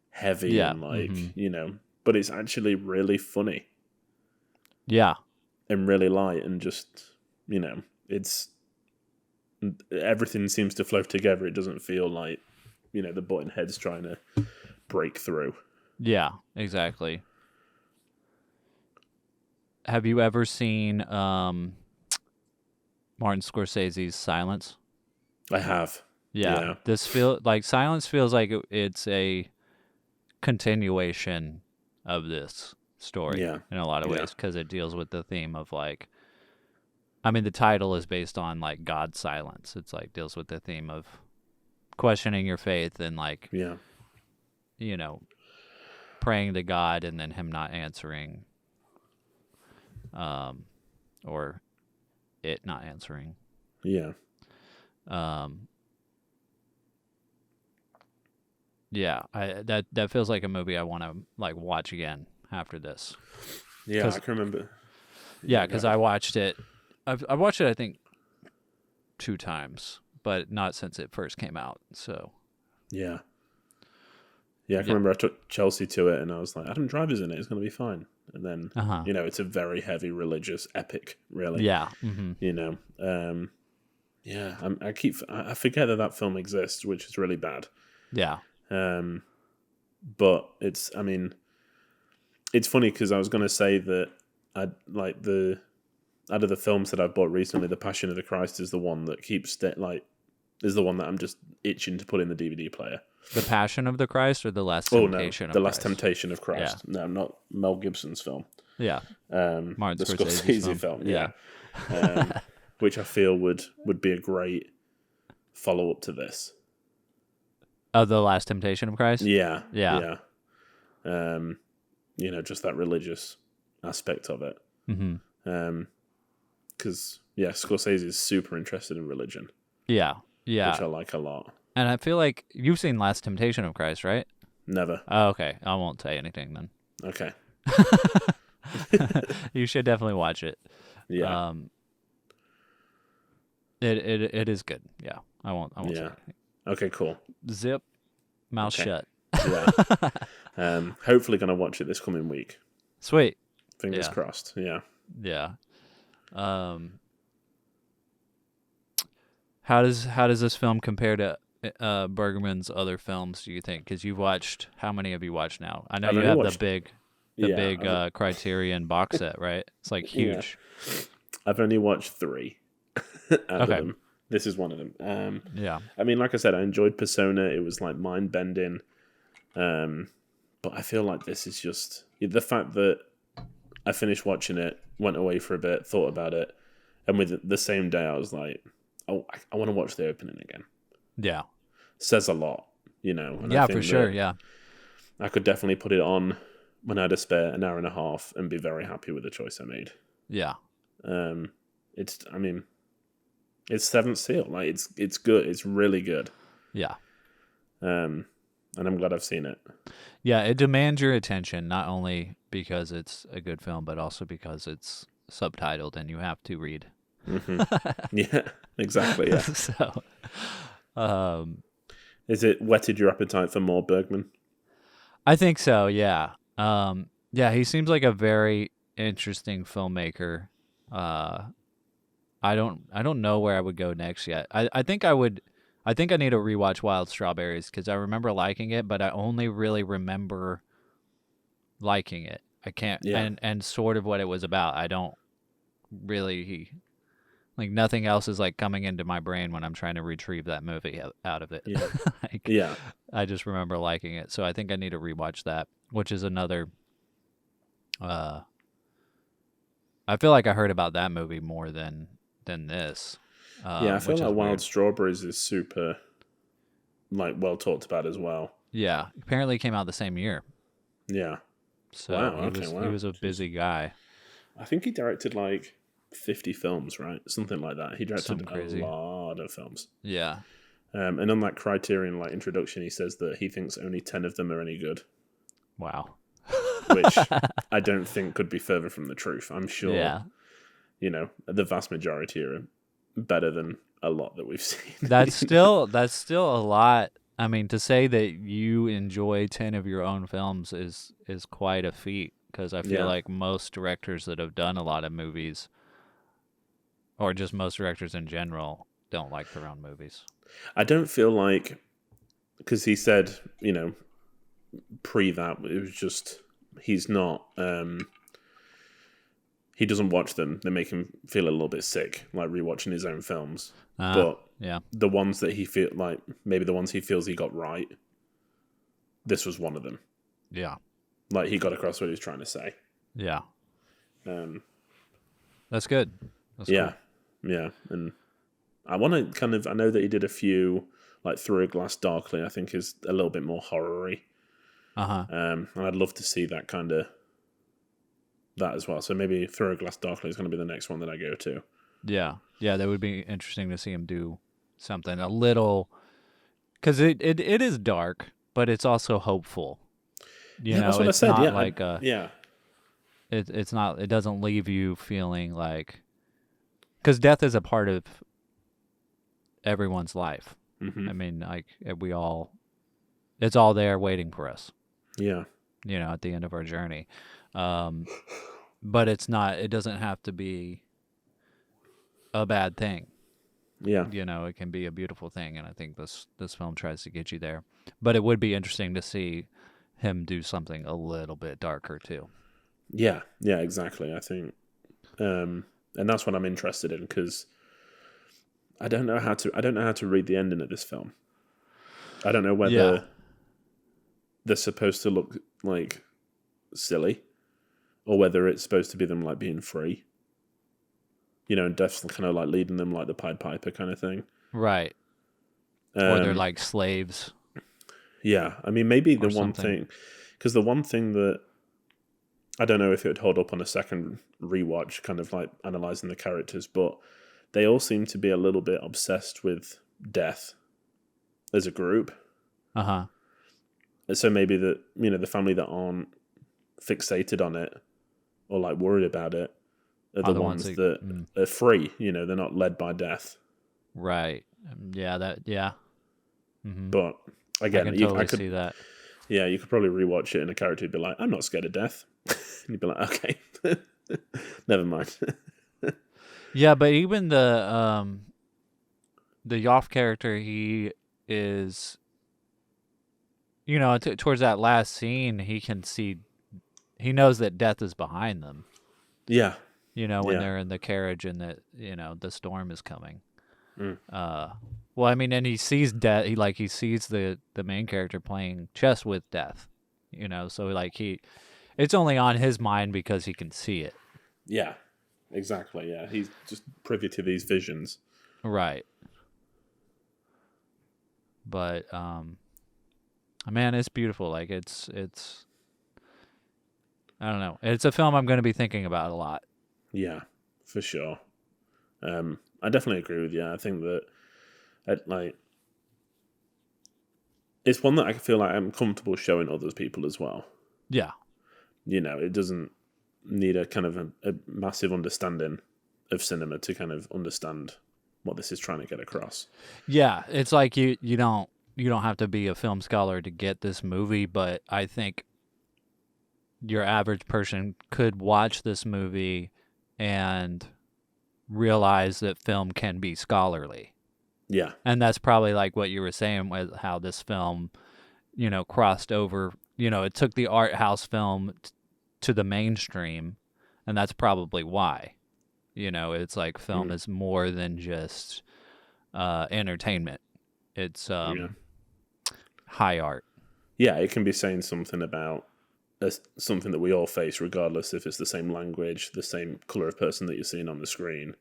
heavy and but it's actually really funny. Yeah. And really light and just, it's everything seems to flow together. It doesn't feel like, the button head's trying to break through. Yeah, exactly. Have you ever seen Martin Scorsese's Silence? I have. Yeah. Silence feels like it's a continuation of this story in a lot of ways, because it deals with the theme of the title is based on God's silence. It's deals with the theme of questioning your faith and praying to God and then him not answering, or it not answering. Yeah. That feels like a movie I want to watch again after this. Yeah, I can remember. Yeah, because I watched it. I watched it, I think, 2 times, but not since it first came out. So. Yeah. Yeah, I can remember I took Chelsea to it, and I was like, "Adam Driver's in it. It's going to be fine." And then, it's a very heavy religious epic, really. Yeah. Mm-hmm. I forget that film exists, which is really bad. Yeah. But it's funny because I was going to say that I like out of the films that I've bought recently, The Passion of the Christ is the one that is the one that I'm just itching to put in the DVD player. The Passion of the Christ or The Last Temptation of Christ? The Last Temptation of Christ. Yeah. No, not Mel Gibson's film. Yeah. Martin the Scorsese film. Yeah. Which I feel would be a great follow-up to this. The Last Temptation of Christ? Yeah. Just that religious aspect of it. Mm-hmm. Because, Scorsese is super interested in religion. Yeah. Which I like a lot. And I feel like you've seen Last Temptation of Christ, right? Never. Oh, okay. I won't say anything then. Okay. You should definitely watch it. Yeah. It is good. Yeah. I won't say anything. Okay, cool. Zip, mouth shut. Yeah. Hopefully going to watch it this coming week. Sweet. Fingers crossed. Yeah. Yeah. How does this film compare to Bergman's other films, do you think? Because you've watched, how many have you watched now? I know you have the big Criterion box set, right? It's huge. Yeah. I've only watched 3 out of them. This is one of them. Like I said, I enjoyed Persona. It was mind bending. But I feel like this is just the fact that I finished watching it, went away for a bit, thought about it, and with the same day I was like, "Oh, I want to watch the opening again." Yeah. says a lot, you know. And I Yeah, think for sure. that Yeah. I could definitely put it on when I had to spare an hour and a half and be very happy with the choice I made. Yeah. I mean, it's Seventh Seal. Like it's good. It's really good. Yeah. And I'm glad I've seen it. Yeah, it demands your attention, not only because it's a good film, but also because it's subtitled and you have to read. Yeah, exactly. Yeah. So, Is it whetted your appetite for more Bergman? I think so. Yeah. Yeah, he seems like a very interesting filmmaker. I don't know where I would go next yet. I think I need to rewatch Wild Strawberries because I remember liking it, but I only really remember liking it. I can't and sort of what it was about. I don't really like nothing else is like coming into my brain when I'm trying to retrieve that movie out of it. Yeah. Like, Yeah. I just remember liking it. So I think I need to rewatch that, which is another I feel like I heard about that movie more than this. Yeah, I feel which like is Wild weird. Strawberries is super, like, well talked about as well. Yeah, apparently it came out the same year. Yeah. So Wow, he was a busy guy. I think he directed like 50 films, right? Something like that. He directed Something a crazy. lot of films. Yeah. And on that Criterion like introduction, he says that he thinks only 10 of them are any good, Wow. which I don't think could be further from the truth. I'm sure, Yeah. you know, the vast majority are better than a lot that we've seen. That's still a lot. I mean, to say that you enjoy 10 of your own films is quite a feat, because I feel like most directors that have done a lot of movies, or just most directors in general, don't like their own movies. I don't feel like, because he said, you know, pre that, it was just, he's not, he doesn't watch them. They make him feel a little bit sick, like rewatching his own films. But yeah, the ones that he feel like, maybe the ones he feels he got right, this was one of them. yeah, Like he got across what he was trying to say. yeah. That's good. That's yeah, cool. yeah. And I want to kind of, I know that he did a few, like Through a Glass Darkly, I think is a little bit more horror-y. And I'd love to see that kind of, that as well. So maybe Through a Glass Darkly is going to be the next one that I go to. Yeah, yeah, that would be interesting to see him do something a little, because it is dark, but it's also hopeful. You know, that's what it's I said. not Yeah, like it's not. It doesn't leave you feeling like, because death is a part of everyone's life. Mm-hmm. I mean, like it's all there waiting for us. Yeah. You know, at the end of our journey, but it's not. It doesn't have to be a bad thing. Yeah. You know, it can be a beautiful thing, and I think this film tries to get you there. But it would be interesting to see him do something a little bit darker too. Yeah, exactly. I think, and that's what I'm interested in, because I don't know how to read the ending of this film. I don't know whether they're supposed to look like silly, or whether it's supposed to be them like being free. You know, and Death's kind of like leading them like the Pied Piper kind of thing. Right. Or they're like slaves. Yeah, I mean, maybe the one something. thing, because the one thing that I don't know if it would hold up on a second rewatch, kind of like analyzing the characters, but they all seem to be a little bit obsessed with death as a group. So maybe that, you know, the family that aren't fixated on it or like worried about it are the ones that are free. You know, they're not led by death. Right. Yeah. Mm-hmm. But again, I can totally see that. Yeah, you could probably rewatch it and a character would be like, I'm not scared of death. And you'd be like, okay, never mind. Yeah, but even the Yoff character, he is, you know, towards that last scene, he knows that death is behind them. Yeah. You know, when they're in the carriage and that, you know, the storm is coming. Mm. Well, I mean, and he sees death. He sees the main character playing chess with death. You know, so like it's only on his mind because he can see it. Yeah, exactly. Yeah, he's just privy to these visions. Right. But man, it's beautiful. Like it's I don't know. It's a film I'm going to be thinking about a lot. Yeah, for sure. I definitely agree with you. I think that it's one that I feel like I'm comfortable showing other people as well. Yeah. It doesn't need a kind of a massive understanding of cinema to kind of understand what this is trying to get across. Yeah, it's like you don't have to be a film scholar to get this movie, but I think your average person could watch this movie and realize that film can be scholarly. Yeah. And that's probably like what you were saying with how this film, crossed over, it took the art house film to the mainstream, and that's probably why. It's like film is more than just entertainment. It's high art. Yeah, it can be saying something about something that we all face, regardless if it's the same language, the same colour of person that you're seeing on the screen,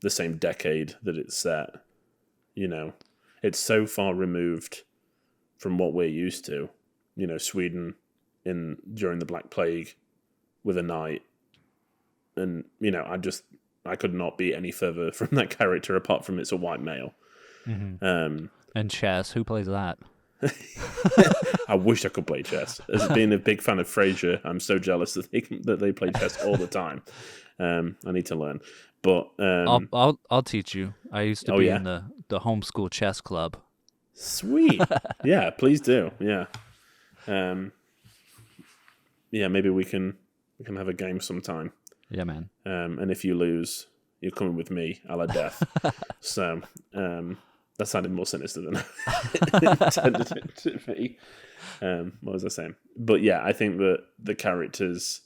the same decade that it's set. It's so far removed from what we're used to. Sweden during the Black Plague with a knight. And, I could not be any further from that character apart from it's a white male. Mm-hmm. And chess, who plays that? I wish I could play chess. As being a big fan of Frasier, I'm so jealous that they play chess all the time. I need to learn, but I'll teach you. I used to be in the homeschool chess club. Sweet, yeah, please do. Yeah, maybe we can have a game sometime. Yeah, man. And if you lose, you're coming with me, a la death. So that sounded more sinister than I intended it to be. What was I saying? But yeah, I think that the characters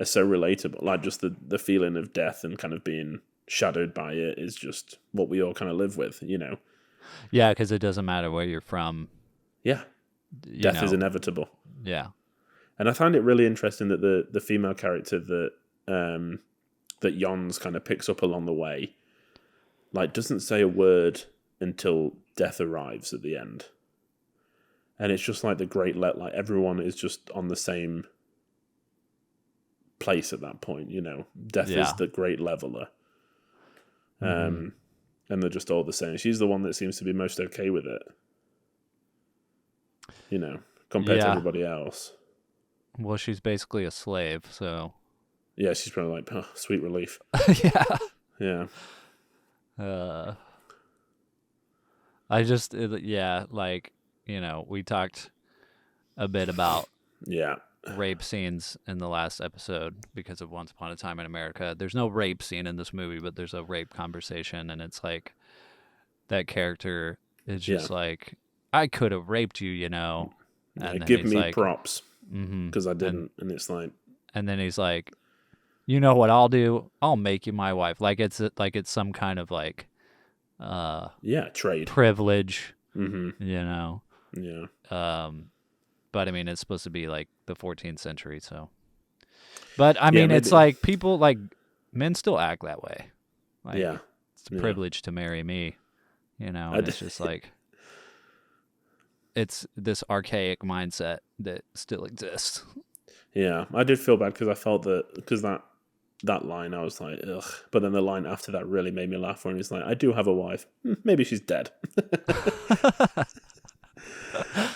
are so relatable. Like just the feeling of death and kind of being shadowed by it is just what we all kind of live with, Yeah, because it doesn't matter where you're from. Yeah, death is inevitable. Yeah, and I find it really interesting that the female character that Jons kind of picks up along the way, like doesn't say a word until death arrives at the end. And it's just like the great like everyone is just on the same place at that point, Death is the great leveler. And they're just all the same. She's the one that seems to be most okay with it. Compared to everybody else. Well, she's basically a slave, so yeah, she's probably like, oh, sweet relief. Yeah. I just, we talked a bit about rape scenes in the last episode because of Once Upon a Time in America. There's no rape scene in this movie, but there's a rape conversation, and it's like that character is just like, I could have raped you, And give me props because I didn't, and it's like, and then he's like, you know what I'll do? I'll make you my wife. Like it's some kind of like, trade privilege, Yeah. But I mean, it's supposed to be like the 14th century, so. But I mean, it's like people like men still act that way. Like, it's a privilege to marry me, And it's just like, it's this archaic mindset that still exists. Yeah, I did feel bad because I felt that line, I was like, ugh. But then the line after that really made me laugh when he's like, I do have a wife. Maybe she's dead.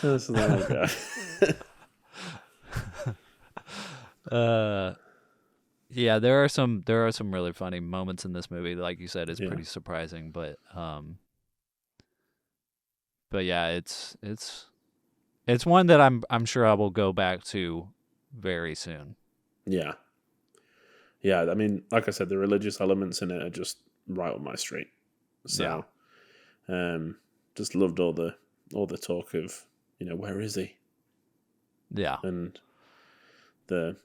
That's like, yeah, there are some really funny moments in this movie. Like you said, it's pretty surprising, but yeah, it's one that I'm sure I will go back to very soon. Yeah. Yeah, I mean, like I said, the religious elements in it are just right up my street. So, just loved all the talk of, where is he? Yeah. And the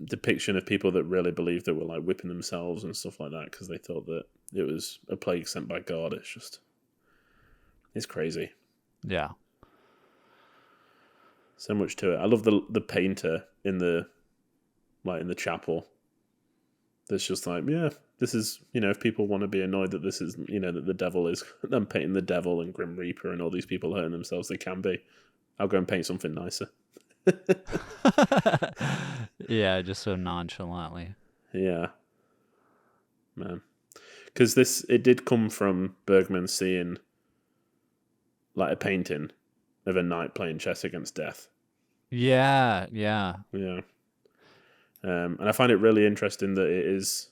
depiction of people that really believed that were like whipping themselves and stuff like that because they thought that it was a plague sent by God. It's crazy. Yeah. So much to it. I love the painter in the chapel. That's just like, yeah, this is, if people want to be annoyed that this is, that the devil is, I'm painting the devil and Grim Reaper and all these people hurting themselves, they can be. I'll go and paint something nicer. Yeah, just so nonchalantly. Yeah. Man. Because it did come from Bergman seeing like a painting of a knight playing chess against death. Yeah. Yeah. And I find it really interesting that it is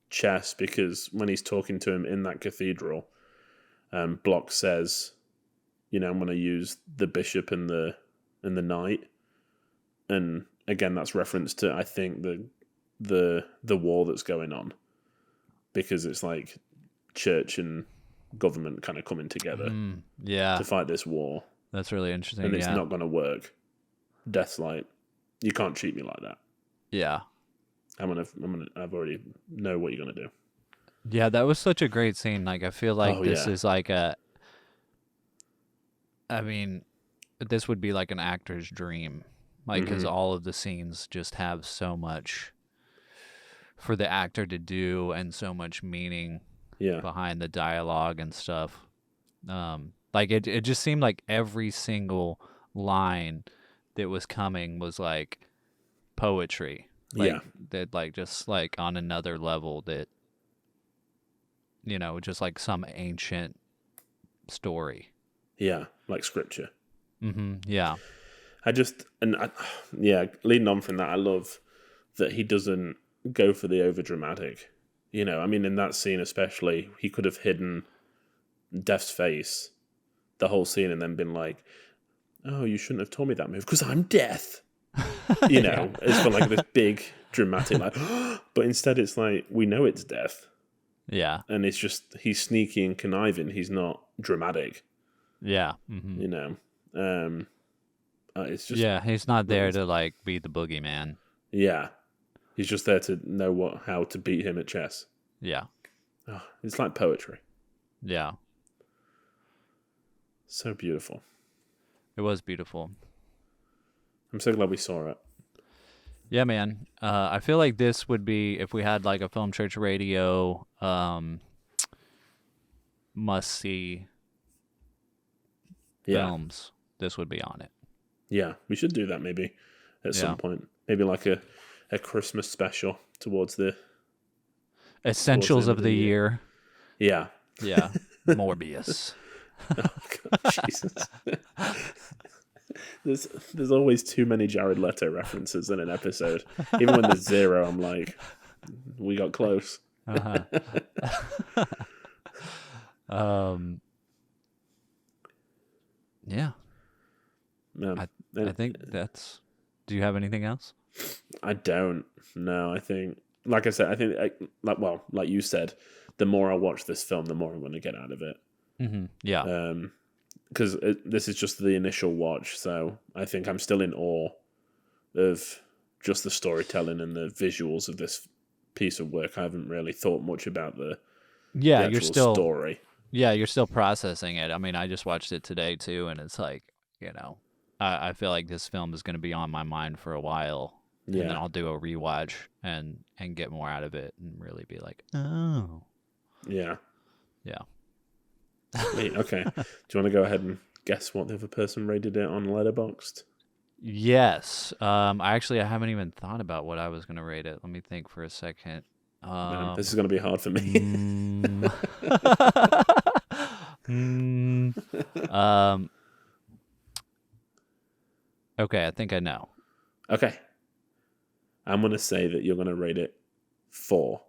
chess, because when he's talking to him in that cathedral, Block says, I'm going to use the bishop and the knight. And again, that's reference to, I think, the war that's going on, because it's like church and government kind of coming together to fight this war. That's really interesting. And it's not going to work. Death's like, you can't treat me like that. Yeah. I've already know what you're gonna do. Yeah, that was such a great scene. Like, I feel like this is like this would be like an actor's dream. Like, because all of the scenes just have so much for the actor to do and so much meaning behind the dialogue and stuff. Like, it just seemed like every single line that was coming was like poetry. Like, that, like, just like on another level, that, just like some ancient story. Yeah, like scripture. Yeah. Leading on from that, I love that he doesn't go for the overdramatic. In that scene especially, he could have hidden Death's face the whole scene and then been like, oh, you shouldn't have told me that move because I'm Death. It's for like this big dramatic, like, but instead it's like, we know it's Death. Yeah. And it's just, he's sneaky and conniving. He's not dramatic. Yeah. It's just, he's not there to like be the boogeyman. Yeah. He's just there to know how to beat him at chess. Yeah. Oh, it's like poetry. Yeah. So beautiful. It was beautiful. I'm so glad we saw it. Yeah, man. I feel like this would be, if we had like a Film Church Radio must-see films, this would be on it. Yeah, we should do that maybe at some point. Maybe like a Christmas special towards the Essentials of the year. Yeah. Yeah. Morbius. Oh, God, Jesus. There's always too many Jared Leto references in an episode. Even when there's zero, I'm like, we got close. Yeah. Man, I think that's... Do you have anything else? I don't. No, I think... Like I said, like you said, the more I watch this film, the more I'm going to get out of it. Yeah. Because this is just the initial watch, so I think I'm still in awe of just the storytelling and the visuals of this piece of work. I haven't really thought much about the actual story. Yeah, you're still processing it. I mean, I just watched it today too, and it's like, I feel like this film is going to be on my mind for a while. And then I'll do a rewatch and get more out of it and really be like, oh. Yeah. Yeah. Okay. Do you want to go ahead and guess what the other person rated it on Letterboxd? Yes. I haven't even thought about what I was going to rate it. Let me think for a second. This is going to be hard for me. Okay, I think I know. Okay. I'm going to say that you're going to rate it 4.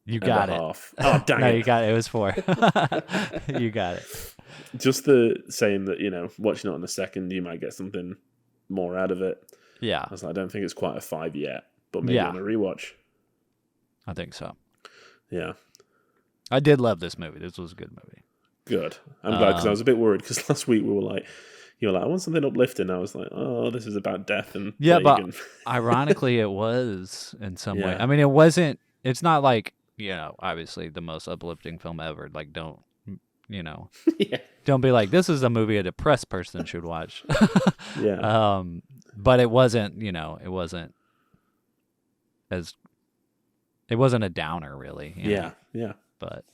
You got it. Half. Oh, dang no, it. You got it. It was 4. You got it. Just the saying that, watching it on the second, you might get something more out of it. Yeah. I was like, I don't think it's quite a 5 yet, but maybe on a rewatch. I think so. Yeah. I did love this movie. This was a good movie. Good. I'm glad, because I was a bit worried, because last week we were like, you were like, I want something uplifting. I was like, oh, this is about death and yeah, plague. But ironically, it was in some way. I mean, it's not like, obviously the most uplifting film ever. Like, don't be like, this is a movie a depressed person should watch. Yeah. But it wasn't, it wasn't as It wasn't a downer, really. you know, Yeah. But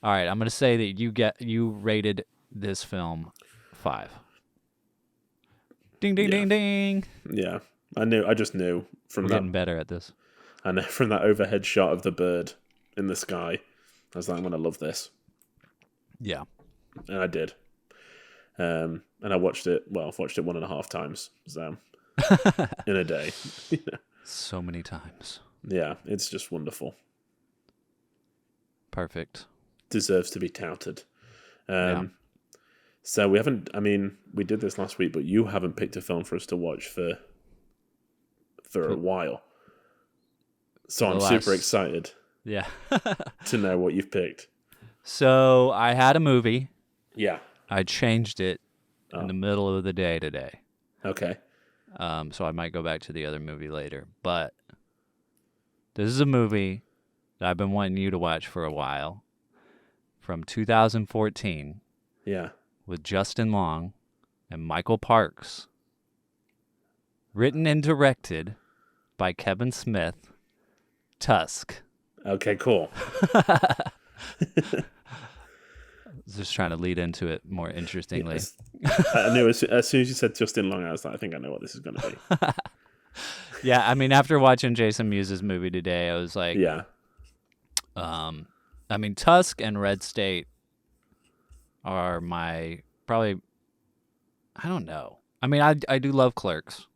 all right, I'm gonna say that you rated this film 5. Ding ding Yeah. ding ding. Yeah. I just knew from We're that. getting better at this. I know from that overhead shot of the bird in the sky. I was like, I'm gonna love this, Yeah. and I did. And I watched it. Well, I've watched it 1.5 times. So in a day. So many times. Yeah, it's just wonderful. Perfect. Deserves to be touted. Yeah. So we haven't. I mean, we did this last week, but you haven't picked a film for us to watch for a while. So I'm super excited Yeah. to know what you've picked. So I had a movie. Yeah. I changed it in the middle of the day today. Okay. So I might go back to the other movie later. But this is a movie that I've been wanting you to watch for a while. From 2014 Yeah. with Justin Long and Michael Parks. Written and directed by Kevin Smith. Tusk. Okay, cool. Just trying to lead into it more interestingly. Yes. I knew as soon as you said Justin Long, I was like, I think I know what this is going to be. Yeah, I mean, after watching Jason Mewes' movie today, I was like, Yeah. I mean, Tusk and Red State are my probably, I don't know. I mean, I do love Clerks,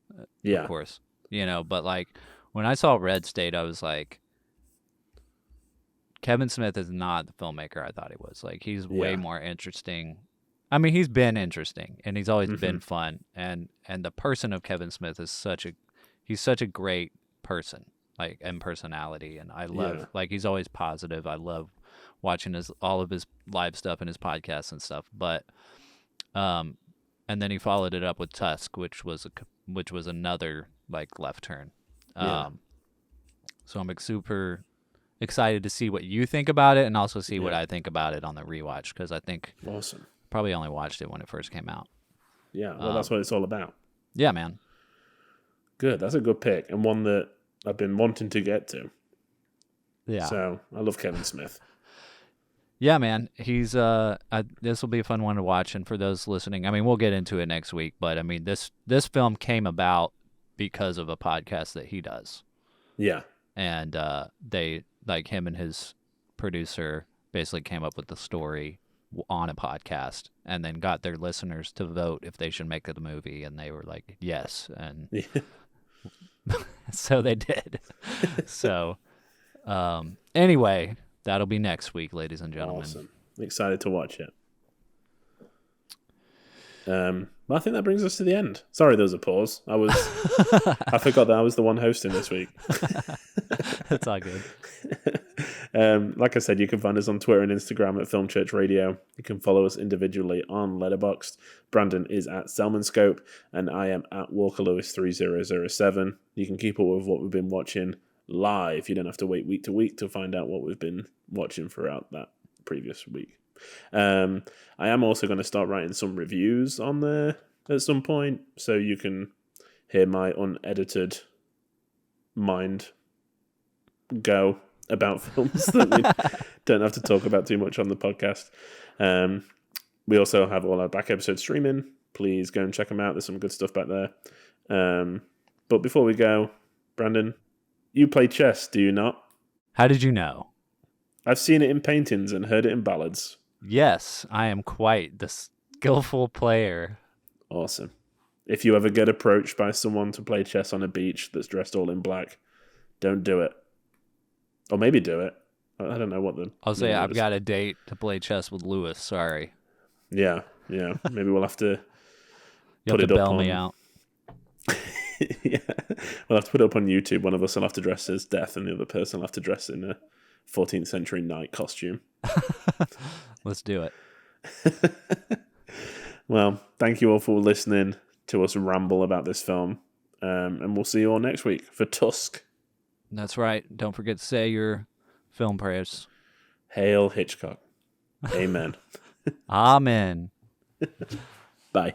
Yeah. of course, but like when I saw Red State, I was like, Kevin Smith is not the filmmaker I thought he was. Like, he's way more interesting. I mean, he's been interesting and he's always been fun. And the person of Kevin Smith is he's such a great person, like, and personality. And I love, like, he's always positive. I love watching all of his live stuff and his podcasts and stuff. But, and then he followed it up with Tusk, which was another like left turn. So I'm super excited to see what you think about it and also see what I think about it on the rewatch, because I think Awesome. probably only watched it when it first came out. Yeah, well, that's what it's all about. Yeah, man. Good. That's a good pick and one that I've been wanting to get to. Yeah. So I love Kevin Smith. Yeah, man. He's this will be a fun one to watch. And for those listening, I mean, we'll get into it next week, but I mean, this film came about because of a podcast that he does. Yeah. And they, like, him and his producer basically came up with the story on a podcast and then got their listeners to vote if they should make it a movie, and they were like, yes. And so they did. So anyway, that'll be next week, ladies and gentlemen. Awesome. I'm excited to watch it. Well, I think that brings us to the end. Sorry, there was a pause. I forgot that I was the one hosting this week. That's all good. Like I said, you can find us on Twitter and Instagram at Film Church Radio. You can follow us individually on Letterboxd. Brandon is at Selmanscope, and I am at WalkerLewis3007. You can keep up with what we've been watching live. You don't have to wait week to week to find out what we've been watching throughout that previous week. I am also going to start writing some reviews on there at some point, so you can hear my unedited mind go about films that we don't have to talk about too much on the podcast. We also have all our back episodes streaming. Please go and check them out. There's some good stuff back there. But before we go, Brandon, you play chess, do you not? How did you know? I've seen it in paintings and heard it in ballads. Yes, I am quite the skillful player. Awesome. If you ever get approached by someone to play chess on a beach that's dressed all in black, don't do it. Or maybe do it. I don't know what the... I'll say I've got a date to play chess with Lewis. Sorry. Yeah. Maybe we'll have to You'll put have it to up bail on... me out. Yeah. We'll have to put it up on YouTube. One of us will have to dress as Death and the other person will have to dress in a 14th century knight costume. Let's do it. Well, thank you all for listening to us ramble about this film. And we'll see you all next week for Tusk. That's right. Don't forget to say your film prayers. Hail Hitchcock. Amen. Amen. Bye.